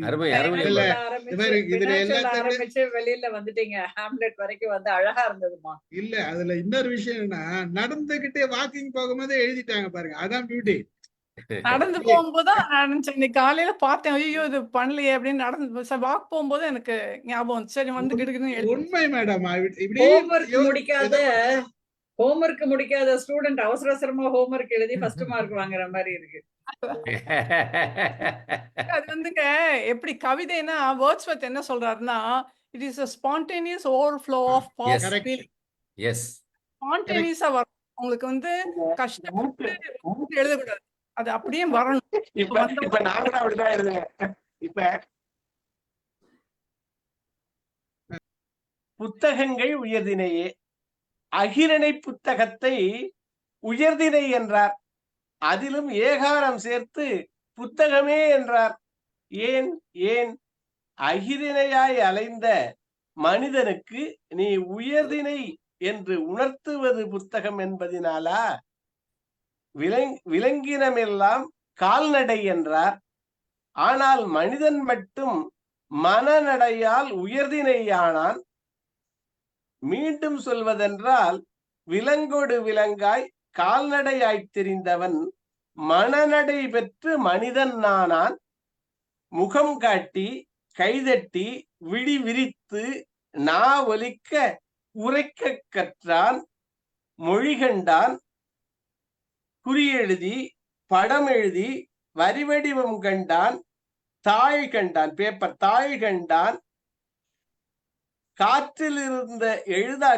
அருமை அருமை. இல்ல, ஆரம்பிச்சு பாரு, இதுல financial எல்லாத்தையுமே ஆரம்பிச்சு வெளியில வந்துட்டீங்க. ஹாம்லெட் வரைக்கும் வந்து அழகா இருந்ததுமா. இல்ல அதுல இன்னொரு விஷயம் என்ன, நடந்துகிட்டே வாக்கிங் போகும்போது எழுதிட்டாங்க பாருங்க, அதான் பியூட்டி. நடந்து போகும்போது நான் நினைச்சேன், இன்னைக்கு காலையில பார்த்தேன், ஐயோ இது பண்ணலையே அப்படின்னு. நடந்து வாக் போகும்போது எனக்கு ஞாபகம் வந்துச்சு. சரி வந்து கிடுக்குன்னு எழுதி உண்மை மேடம். இப்படி ஹோம்வொர்க் முடிக்காத ஹோம்வொர்க் முடிக்காத ஸ்டூடெண்ட் அவசர அவசரமா ஹோம்வொர்க் எழுதி ஃபர்ஸ்ட் மார்க் வாங்குற மாதிரி இருக்கு. அது வந்துங்க எப்படி கவிதைனா வேர்ட்ஸ்வர்த் என்ன சொல்றாருன்னா, it is a spontaneous overflow of Yes. Correct. feeling. Yes. ஸ்பான்டேனியஸா வரும். உங்களுக்கு வந்து கஷ்டப்பட்டு எழுதக்கூடாது. அது அப்படியே வரணும். இப்ப இப்ப நான் கூட அப்படிதான் எழுதுறேன். இப்ப புத்தகங்கள் உயர்தினையே, அகிரணை புத்தகத்தை உயர்தினை என்றார். அதிலும் ஏகாரம் சேர்த்து புத்தகமே என்றார். ஏன் ஏன் அகிரிணையாய் அலைந்த மனிதனுக்கு நீ உயர்தினை என்று உணர்த்துவது புத்தகம் என்பதினாலா? விலங்கினமெல்லாம் கால்நடை என்றார். ஆனால் மனிதன் மட்டும் மனநடையால் உயர்தினையானான். மீண்டும் சொல்வதென்றால், விலங்கோடு விலங்காய் கால்நடையாய்த் தெரிந்தவன் மனநடை பெற்று மனிதன் ஆனான். முகம் காட்டி கைதட்டி விழி விரித்து நா ஒலிக்க உரைக்க கற்றான். மொழி கண்டான், குறியெழுதி படம் எழுதி வரிவடிவம் கண்டான். தாழ் கண்டான், பேப்பர் தாழ் கண்டான். காற்றில் இருந்த எழுதா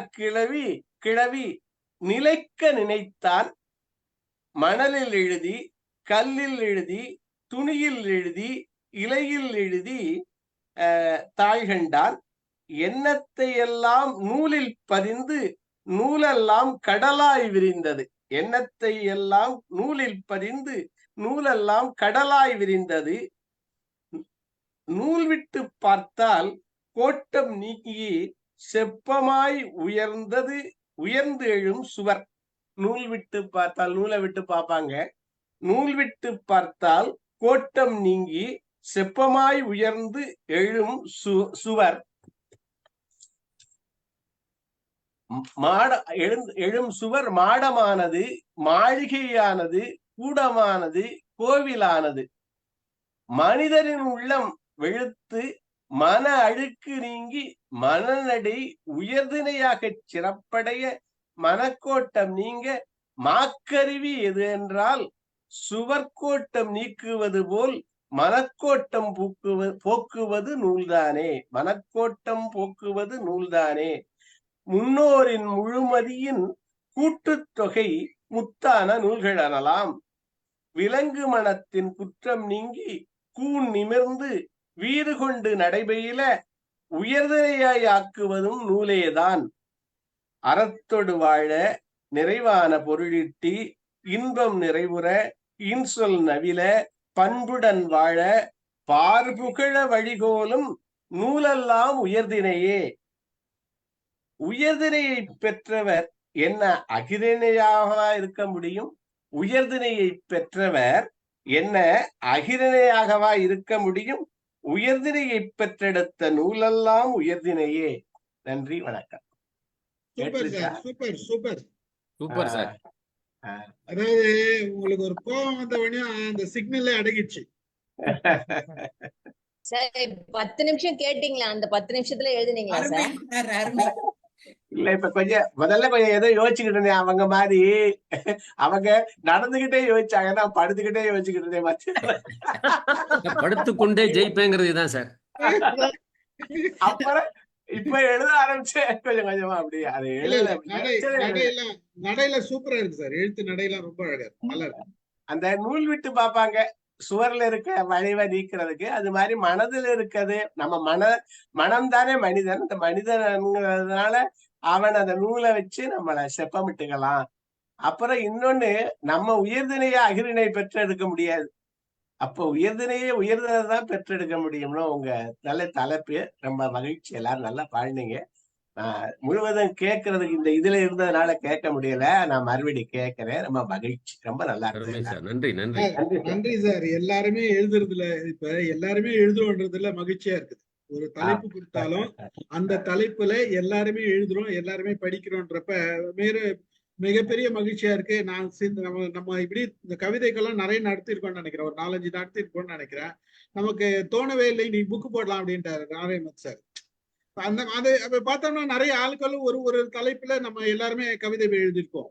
கிழவி நிலைக்க நினைத்தான். மணலில் எழுதி, கல்லில் எழுதி, துணியில் எழுதி, இலையில் எழுதி தாழ்கண்டான். எண்ணத்தை எல்லாம் நூலில் பதிந்து நூலெல்லாம் கடலாய் விரிந்தது. எண்ணத்தை எல்லாம் நூலில் பதிந்து நூலெல்லாம் கடலாய் விரிந்தது. நூல் விட்டு பார்த்தால் கோட்டம் நீக்கி செப்பமாய் உயர்ந்து எழும் சுவர். நூல் விட்டு பார்த்தால், நூலை விட்டு பார்ப்பாங்க, நூல் விட்டு பார்த்தால் கோட்டம் நீங்கி செப்பமாய் உயர்ந்து எழும் சுவர். எழும் சுவர் மாடமானது, மாளிகையானது, கூடமானது, கோவிலானது. மனிதரின் உள்ளம் வெளுத்து மன அழுக்கு நீங்கி மனநடை உயர்தினையாக சிறப்படைய மனக்கோட்டம் நீங்க மாக்கருவி எது என்றால் சுவர்கோட்டம் நீக்குவது போல் மனக்கோட்டம் போக்குவது நூல்தானே. மனக்கோட்டம் போக்குவது நூல்தானே. முன்னோரின் முழுமதியின் கூட்டுத்தொகை முத்தான நூல்கள் எனலாம். விலங்கு மனத்தின் குற்றம் நீங்கி கூன் நிமிர்ந்து வீறு கொண்டு நடைபெயில உயர்தினையாய் ஆக்குவதும் நூலேதான். அறத்தொடு வாழ நிறைவான பொருளிட்டி இன்பம் நிறைவுற இன்சொல் நவில பண்புடன் வாழ பார்புகழ வழிகோலும் நூலெல்லாம் உயர்தினையே. உயர்தினையை பெற்றவர் என்ன அகிரிணையாக இருக்க முடியும்? உயர்தினையை பெற்றவர் என்ன அகிரிணையாகவா இருக்க முடியும்? உயர்தினையை பெற்றெடுத்த நூலெல்லாம் உயர்தினையே. நன்றி, வணக்கம். Super sir, super super super sir. அதாவது உங்களுக்கு ஒரு கோபம் வந்த உடனே அந்த சிக்னல்ல அடங்கிடுச்சு. சார் 10 நிமிஷம் கேட்டீங்களா? அந்த 10 நிமிஷத்துல எழுதுனீங்களா அருமை சார்? சார், அருமை. இல்ல, இப்ப முதல்ல கொஞ்சம் ஏதோ யோசிச்சுக்கிட்டு இருந்தேன். அவங்க மாதிரி அவங்க நடந்துகிட்டே யோசிச்சாங்க, நான் படுத்துக்கிட்டே யோசிச்சுக்கிட்டு இருந்தேன். படுத்துக்கொண்டே ஜெயிப்பேங்கிறது இதுதான் சார். அப்புறம் இப்ப எழுத ஆரம்பிச்சேன் கொஞ்சம் கொஞ்சமா. அப்படியே அது நடையில சூப்பரா இருக்கு சார். எழுத்து நடையெல்லாம் ரொம்ப அழகா இருக்கு, நல்லா இருக்கு. அந்த நூல் விட்டு பார்ப்பாங்க சுவர்ல இருக்க வளைவை நீக்கிறதுக்கு. அது மாதிரி மனதில் இருக்கிறது நம்ம மனம்தானே மனிதன். அந்த மனிதன்ங்கிறதுனால அவன் அந்த நூலை வச்சு நம்மளை செப்பமிட்டுக்கலாம். அப்புறம் இன்னொன்னு, நம்ம உயர்திணையை அகிரிணை பெற்றெடுக்க முடியாது. அப்போ உயர்திணையே உயர்ததான் பெற்றெடுக்க முடியும்னு உங்க நல்ல தலைப்பு. ரொம்ப மகிழ்ச்சி. எல்லாரும் நல்லா பாடினீங்க. நான் முழுவதும் கேட்கறதுக்கு இந்த இதுல இருந்ததுனால கேட்க முடியல. நான் மறுபடியும் கேட்கிறேன். ரொம்ப மகிழ்ச்சி. ரொம்ப நல்லா அருமை இருக்கு. சார். நன்றி நன்றி. நன்றி சார். எல்லாருமே எழுதுறதுல இப்ப எல்லாருமே எழுதுறோன்றதுல மகிழ்ச்சியா இருக்குது. ஒரு தலைப்பு கொடுத்தாலும் அந்த தலைப்புல எல்லாருமே எழுதுறோம், எல்லாருமே படிக்கிறோன்றப்ப மிகப்பெரிய மகிழ்ச்சியா இருக்கு. நான் நம்ம இப்படி இந்த கவிதைக்கெல்லாம் நிறைய நடத்திருக்கோம்னு நினைக்கிறேன். ஒரு 4-5 நடத்திருக்கோம்னு நினைக்கிறேன். நமக்கு தோணவே இல்லை நீ புக்கு போடலாம் அப்படின்ட்டாரு நாராயணன் சார். அதை பார்த்தோம்னா நிறைய ஆட்களும் ஒரு தலைப்புல நம்ம எல்லாருமே கவிதை எழுதியிருக்கோம்.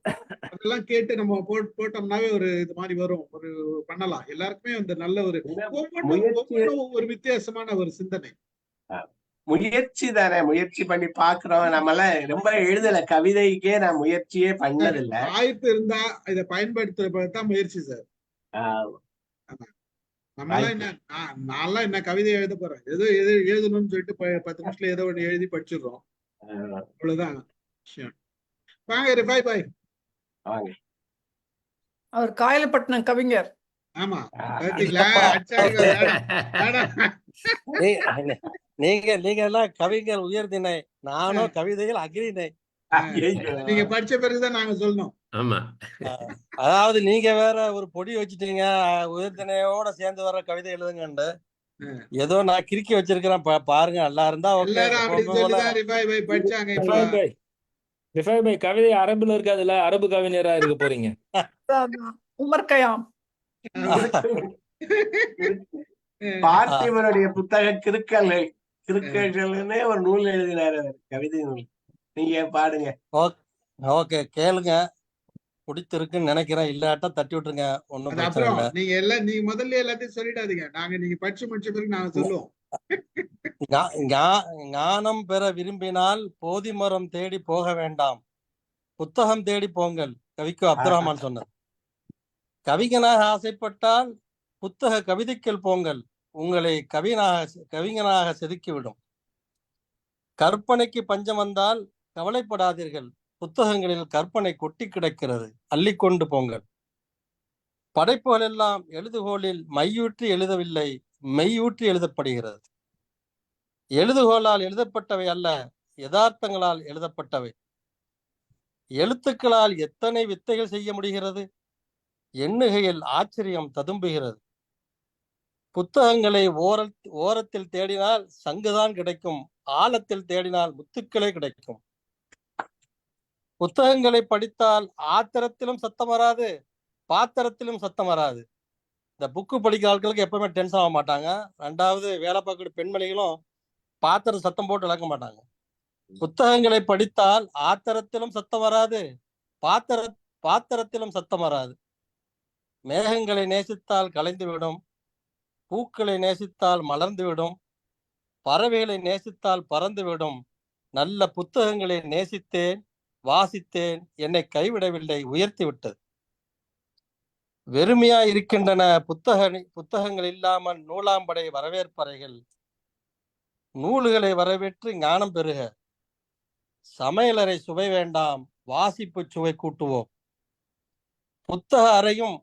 அதெல்லாம் கேட்டு நம்ம போட்டோம்னாவே ஒரு இது மாதிரி வரும், ஒரு பண்ணலாம். எல்லாருக்குமே அந்த நல்ல ஒரு ஒரு வித்தியாசமான ஒரு சிந்தனை. முயற்சி தானே, முயற்சி பண்ணி பாக்குறோம். நம்மளாம் ரொம்ப எழுதல, கவிதைக்கே நான் முயற்சியே பண்ணதில்லை. வாய்ப்பு இருந்தா இதை பயன்படுத்துறதான் முயற்சி சார். நம்மளாம் என்ன, நான்லாம் என்ன கவிதை எழுத போறேன், ஏதோ எழுதணும்னு சொல்லிட்டு 10 நிமிஷத்துல ஏதோ ஒண்ணு எழுதி படிச்சிடுறோம். அவ்வளவுதான் விஷயம். வாங்க ரிஃபாய் பாய். அவர் காயல்பட்டினம் கவிஞர். ஆமா, பாத்தீங்களா? நீங்க எல்லாம் கவிஞர் உயர்திணை, நானும் கவிதைகள் அகிரிணை. நீங்க படிச்ச பிறகுதான் நாங்க சொல்லணும். ஆமா, அதாவது நீங்க வேற ஒரு பொடி வச்சுட்டீங்க, உயர்திணையோட சேர்ந்து வர கவிதை எழுதுங்கண்டு. ஏதோ நான் கிறுக்கி வச்சிருக்கிறேன், பாருங்க. நல்லா இருந்தா கவிதை அரபுல இருக்காதுல்ல, அரபு கவிஞரா இருக்க போறீங்க. உமர் கயாம் பார்த்திபனுடைய புத்தகம் கிறுக்கல்கள்னே ஒரு நூல் எழுதினாரு, கவிதை நூல். நீங்க பாடுங்க. ஓகே, கேளுங்க. பிடிச்சிருக்குன்னு நினைக்கிறேன். இல்லாட்டா தட்டி விட்டுருங்க, ஒண்ணும் பிரச்சனை இல்ல. நீங்க முதல்ல எல்லாத்தையும் சொல்லிடாதீங்க, நீங்க படிச்சு முடிச்ச பிறகு நாங்க சொல்லுவோம். ஞானம் பெற விரும்பினால் போதி மரம் தேடி போக வேண்டாம், புத்தகம் தேடி போங்கள். கவிக்கு அப்துல் ரஹ்மான் சொன்னார். கவிஞனாக ஆசைப்பட்டால் புத்தக கவிதைக்குள் போங்கள், உங்களை கவிஞனாக செதுக்கிவிடும். கற்பனைக்கு பஞ்சம் வந்தால் கவலைப்படாதீர்கள், புத்தகங்களில் கற்பனை கொட்டி கிடக்கிறது, அள்ளிக்கொண்டு போங்கள். படைப்புகள் எல்லாம் எழுதுகோலில் மையூற்றி எழுதவில்லை, மெய்யூற்றி எழுதப்படுகிறது. எழுதுகோலால் எழுதப்பட்டவை அல்ல, யதார்த்தங்களால் எழுதப்பட்டவை. எழுத்துக்களால் எத்தனை வித்தைகள் செய்ய முடிகிறது, எண்ணுகையில் ஆச்சரியம் ததும்புகிறது. புத்தகங்களை ஓரத்தில் தேடினால் சங்குதான் கிடைக்கும், ஆழத்தில் தேடினால் முத்துக்களே கிடைக்கும். புத்தகங்களை படித்தால் ஆத்திரத்திலும் சத்தம் வராது, பாத்திரத்திலும் சத்தம் வராது. இந்த புக்கு படிக்கிற ஆட்களுக்கு எப்பவுமே டென்ஷன் ஆக மாட்டாங்க. 2வது, வேலை பார்க்கிற பெண்மணிகளும் பாத்திரம் சத்தம் போட்டு இழக்க மாட்டாங்க. புத்தகங்களை படித்தால் ஆத்திரத்திலும் சத்தம் வராது, பாத்திரத்திலும் சத்தம் வராது. மேகங்களை நேசித்தால் கலைந்துவிடும், பூக்களை நேசித்தால் மலர்ந்துவிடும், பறவைகளை நேசித்தால் பறந்துவிடும். நல்ல புத்தகங்களை நேசித்தேன், வாசித்தேன், என்னை கைவிடவில்லை, உயர்த்தி விட்டது. வெறுமையா இருக்கின்றன புத்தகங்கள் இல்லாமல் நூலாம்படை வரவேற்பறைகள். நூல்களை வரவேற்று ஞானம் பெறுக. சமையலறை சுவை வேண்டாம், வாசிப்பு சுவை கூட்டுவோம். புத்தக அறையும்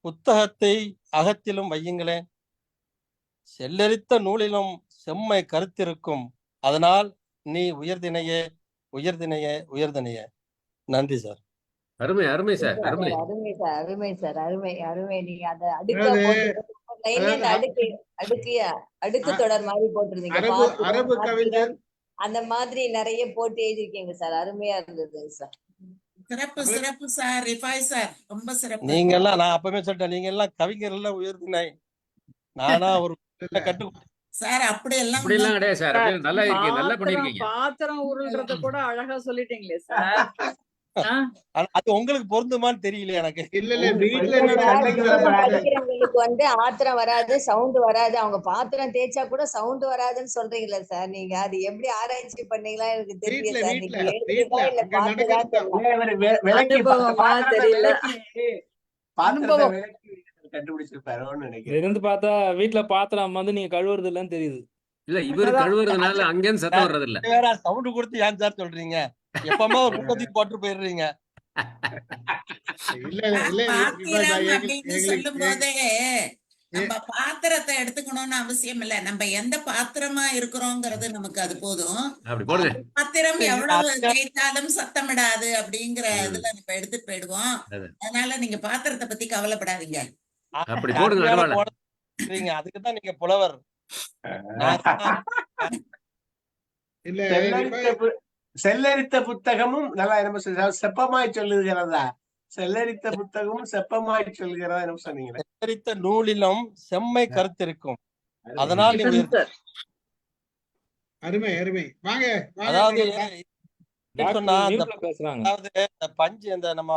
புத்தகத்தை அகத்திலும் வையுங்களேன். செல்லரித்த நூலிலும் செம்மை கருத்திருக்கும், அதனால் நீ உயர்தினையே உயர்தினையே உயர்தினையே. நன்றி சார். அருமை அருமை சார். அருமை அருமை சார், அருமை சார், அருமை அருமை. நீங்க அந்த அடுக்கு தொடர் மாதிரி போட்டிருந்தீங்க, அந்த மாதிரி நிறைய போட்டு எழுதிருக்கீங்க சார். அருமையா இருந்தது சார். சிறப்பு சிறப்பு சார். ரிஃபாய் சார் ரொம்ப சிறப்பு. நீங்க எல்லாம், நான் அப்பவே சொல்லிட்டேன், நீங்க எல்லாம் கவிஞர் எல்லாம் உயர்தினை. நானா ஒரு கட்டு சார் அப்படி எல்லாம் கிடையாது சார். நல்லா இருக்கு, நல்லா பண்ணிருக்கீங்க. பாத்திரம் உருள்றத கூட அழகா சொல்லிட்டீங்களே சார். அது உங்களுக்கு பொருந்துமான்னு தெரியல எனக்கு. படிக்கிறவங்களுக்கு வந்து ஆத்திரம் வராது, சவுண்ட் வராது. அவங்க பாத்திரம் தேய்ச்சா கூட சவுண்ட் வராதுன்னு சொல்றீங்களா சார்? நீங்க அது எப்படி ஆராய்ச்சி பண்ணீங்களா எனக்கு தெரியல சார். நீங்க எழுதுறதா இல்ல பாத்துதான் தெரியல. பாத்திரத்தை அனுபவம். விளக்கி கண்டுபிடிச்சிருப்பாரோன்னு நினைக்கிறேன். இருந்து பார்த்தா வீட்டுல பாத்திரம் வந்து நீங்க கழுவுறது இல்லன்னு தெரியுது. இல்ல இவரு அதான். கழுவுறதுனால அங்கேருந்து சத்தம் வர்றது இல்ல. வேற சவுண்ட் கொடுத்து ஏன் சார் சொல்றீங்க? எப்பமா ஒரு குண்டத்துக்கு போட்டு போயிடுறீங்க. இல்ல இல்ல இல்ல இப்ப பாத்திரம் எங்களுக்கு அப்படின்னு சொல்லும் போதே நம்ம பாத்திரத்தை எடுத்துக்கணும்னு அவசியம் இல்ல. நம்ம எந்த பாத்திரமா இருக்கிறோங்கிறது நமக்கு அது போதும். அப்படி போடுங்க. அது பாத்திரம் எவ்வளவு தேய்த்தாலும் சத்தமிடாது அப்படிங்கிற இதுல நம்ம எடுத்துட்டு போயிடுவோம். அது. அதனால நீங்க பாத்திரத்தை பத்தி கவலைப்படாதீங்க. அப்படி போடுங்க அருமையான நடுவால. கோணம் சொல்றீங்க. அதுக்குதான் நீங்க புலவர். இல்ல செல்லரித்த புத்தகமும் நல்லா என்ன செப்பமாய் சொல்லுகிறதா? செல்லரித்த புத்தகமும் செப்பமாய் சொல்லுகிறதா என்ன சொன்னீங்க? செல்லரித்த நூலிலும் செம்மை கருத்து இருக்கும். அதனால் நீங்க அருமை அருமை. வாங்க வாங்க அதாவது மேடம். சொன்னா அந்த மியூட்ல பேசுறாங்க. அதாவது இந்த பஞ்சு அந்த நம்ம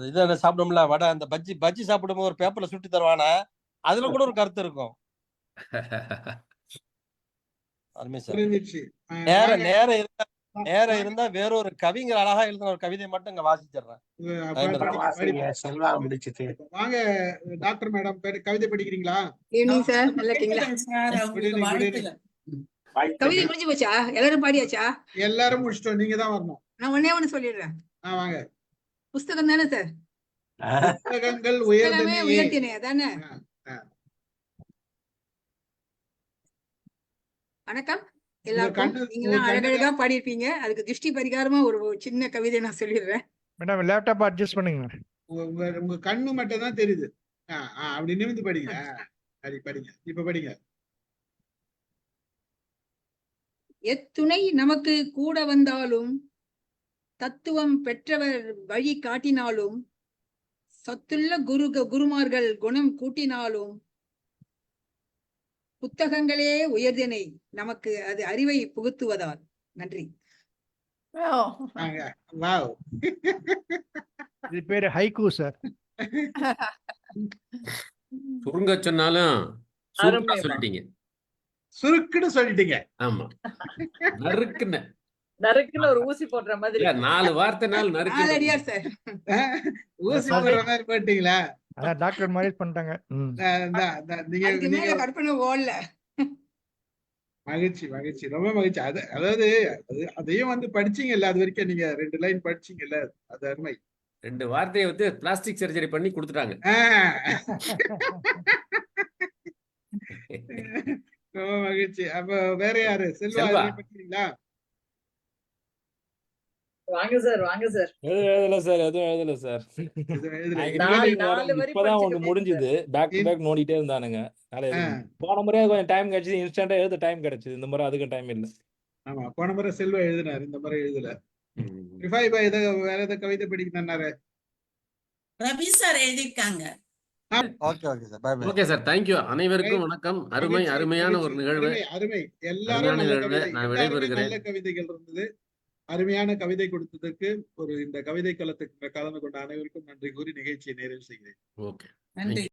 இதை சாப்பிடும்ல வடை, அந்த பஜ்ஜி சாப்பிடும்போது ஒரு பேப்பர்ல சுட்டி தருவானே, அதுல கூட ஒரு கருத்து இருக்கும். அருமை சார். புரிஞ்சிருச்சு. நேரம் இருந்தா வேறொரு கவிஞர் அழகா எழுதின ஒரு கவிதை மட்டும் இங்க வாசிச்சிடுறேன். செல்வா முடிச்சிட்டு வாங்க டாக்டர் மேடம், கவிதை படிக்கிறீங்களா? ஈவினிங் சார், நல்லா இருக்கீங்களா? சார், உங்களுக்கு வாழ்த்துக்கள். கவிதை முடிஞ்சு போச்சா? எல்லாரும் பாடியாச்சா? எல்லாரும் முடிச்சிட்டோம். நீங்க தான் வரணும். நான் ஒண்ணே ஒண்ணு சொல்லிடுறேன். வாங்க. புஸ்தகம் தானே சார்? புத்தகங்கள் புத்தகமே உயர்தனையே. உயர்த்தினே தானே? வணக்கம் எல்லாருக்கும். நீங்களாம் அழகழகா பாடியிருப்பீங்க. அதுக்கு திருஷ்டி பரிகாரமா ஒரு சின்ன கவிதை நான் சொல்லிடுறேன். மேடம் லேப்டாப் அட்ஜஸ்ட் பண்ணுங்க. உங்க கண்ணு மட்டும் தான் தெரியுது. அப்படி நிமிந்து படிங்க. அப்படி படிங்க. இப்ப படிங்க. எத்துணை நமக்கு கூட வந்தாலும், தத்துவம் பெற்றவர் வழி காட்டினாலும், சத்துள்ள குருமார்கள் குணம் கூட்டினாலும், புத்தகங்களே உயர்தினை நமக்கு அது அறிவை புகுத்துவதால். நன்றி. இது பேரு ஹைக்கூ சார். சுருங்க சொன்னாலும் சுருக்கா சொல்லிட்டீங்க. சுருக்குன்னு சொல்லிட்டீங்க. ஆமா. நறுக்குன்னு ஒரு ஊசி போடுற மாதிரி. 4 வார்த்தைனால நறுக்கு. நாலடியார் சார். ஊசி போடுற மாதிரி போட்டீங்களா? அதான் டாக்டர் மாதிரி பண்ணிட்டாங்க. அதுக்கு மேல கற்பனை ஓடல. மகிழ்ச்சி மகிழ்ச்சி, ரொம்ப மகிழ்ச்சி. அதாவது அதையும் வந்து படிச்சீங்கல்ல, அது வரைக்கும் நீங்க 2 லைன் படிச்சீங்கல்ல, அது அருமை. 2 வார்த்தையை வந்து பிளாஸ்டிக் சர்ஜரி பண்ணி கொடுத்துட்டாங்க. ரொம்ப மகிழ்ச்சி. அப்ப வேற யாரு? செல்வா படிக்கிறீங்களா? வாங்க சார், வாங்க சார். எழுதல சார், எதுவும் எழுதல சார். இப்பதான் ஒண்ணு முடிஞ்சது. பேக் டு பேக் நோண்டிட்டே இருந்தானுங்க. போன முறையா கொஞ்சம் டைம் கிடைச்சது, இன்ஸ்டன்டா எழுத டைம் கிடைச்சது. இந்த முறை அதுக்கு டைம் இல்ல. ஆமா, போன முறை செல்வா எழுதினாரு, இந்த முறை எழுதல. வேற ஏதாவது கவிதை படிக்கிறாரு? ரவி சார் எழுதியிருக்காங்க. Okay sir, thank you. அனைவருக்கும் வணக்கம். அருமையான ஒரு நிகழ்வு. அருமை. எல்லாரும் நான் விடைபெறுகிறேன். நல்ல கவிதைகள் இருந்தது. அருமையான கவிதை கொடுத்ததுக்கு இந்த கவிதை களத்துக்கு கலந்து கொண்ட அனைவருக்கும் நன்றி கூறி நிகழ்ச்சியை நிறைவு செய்கிறேன். ஓகே, நன்றி.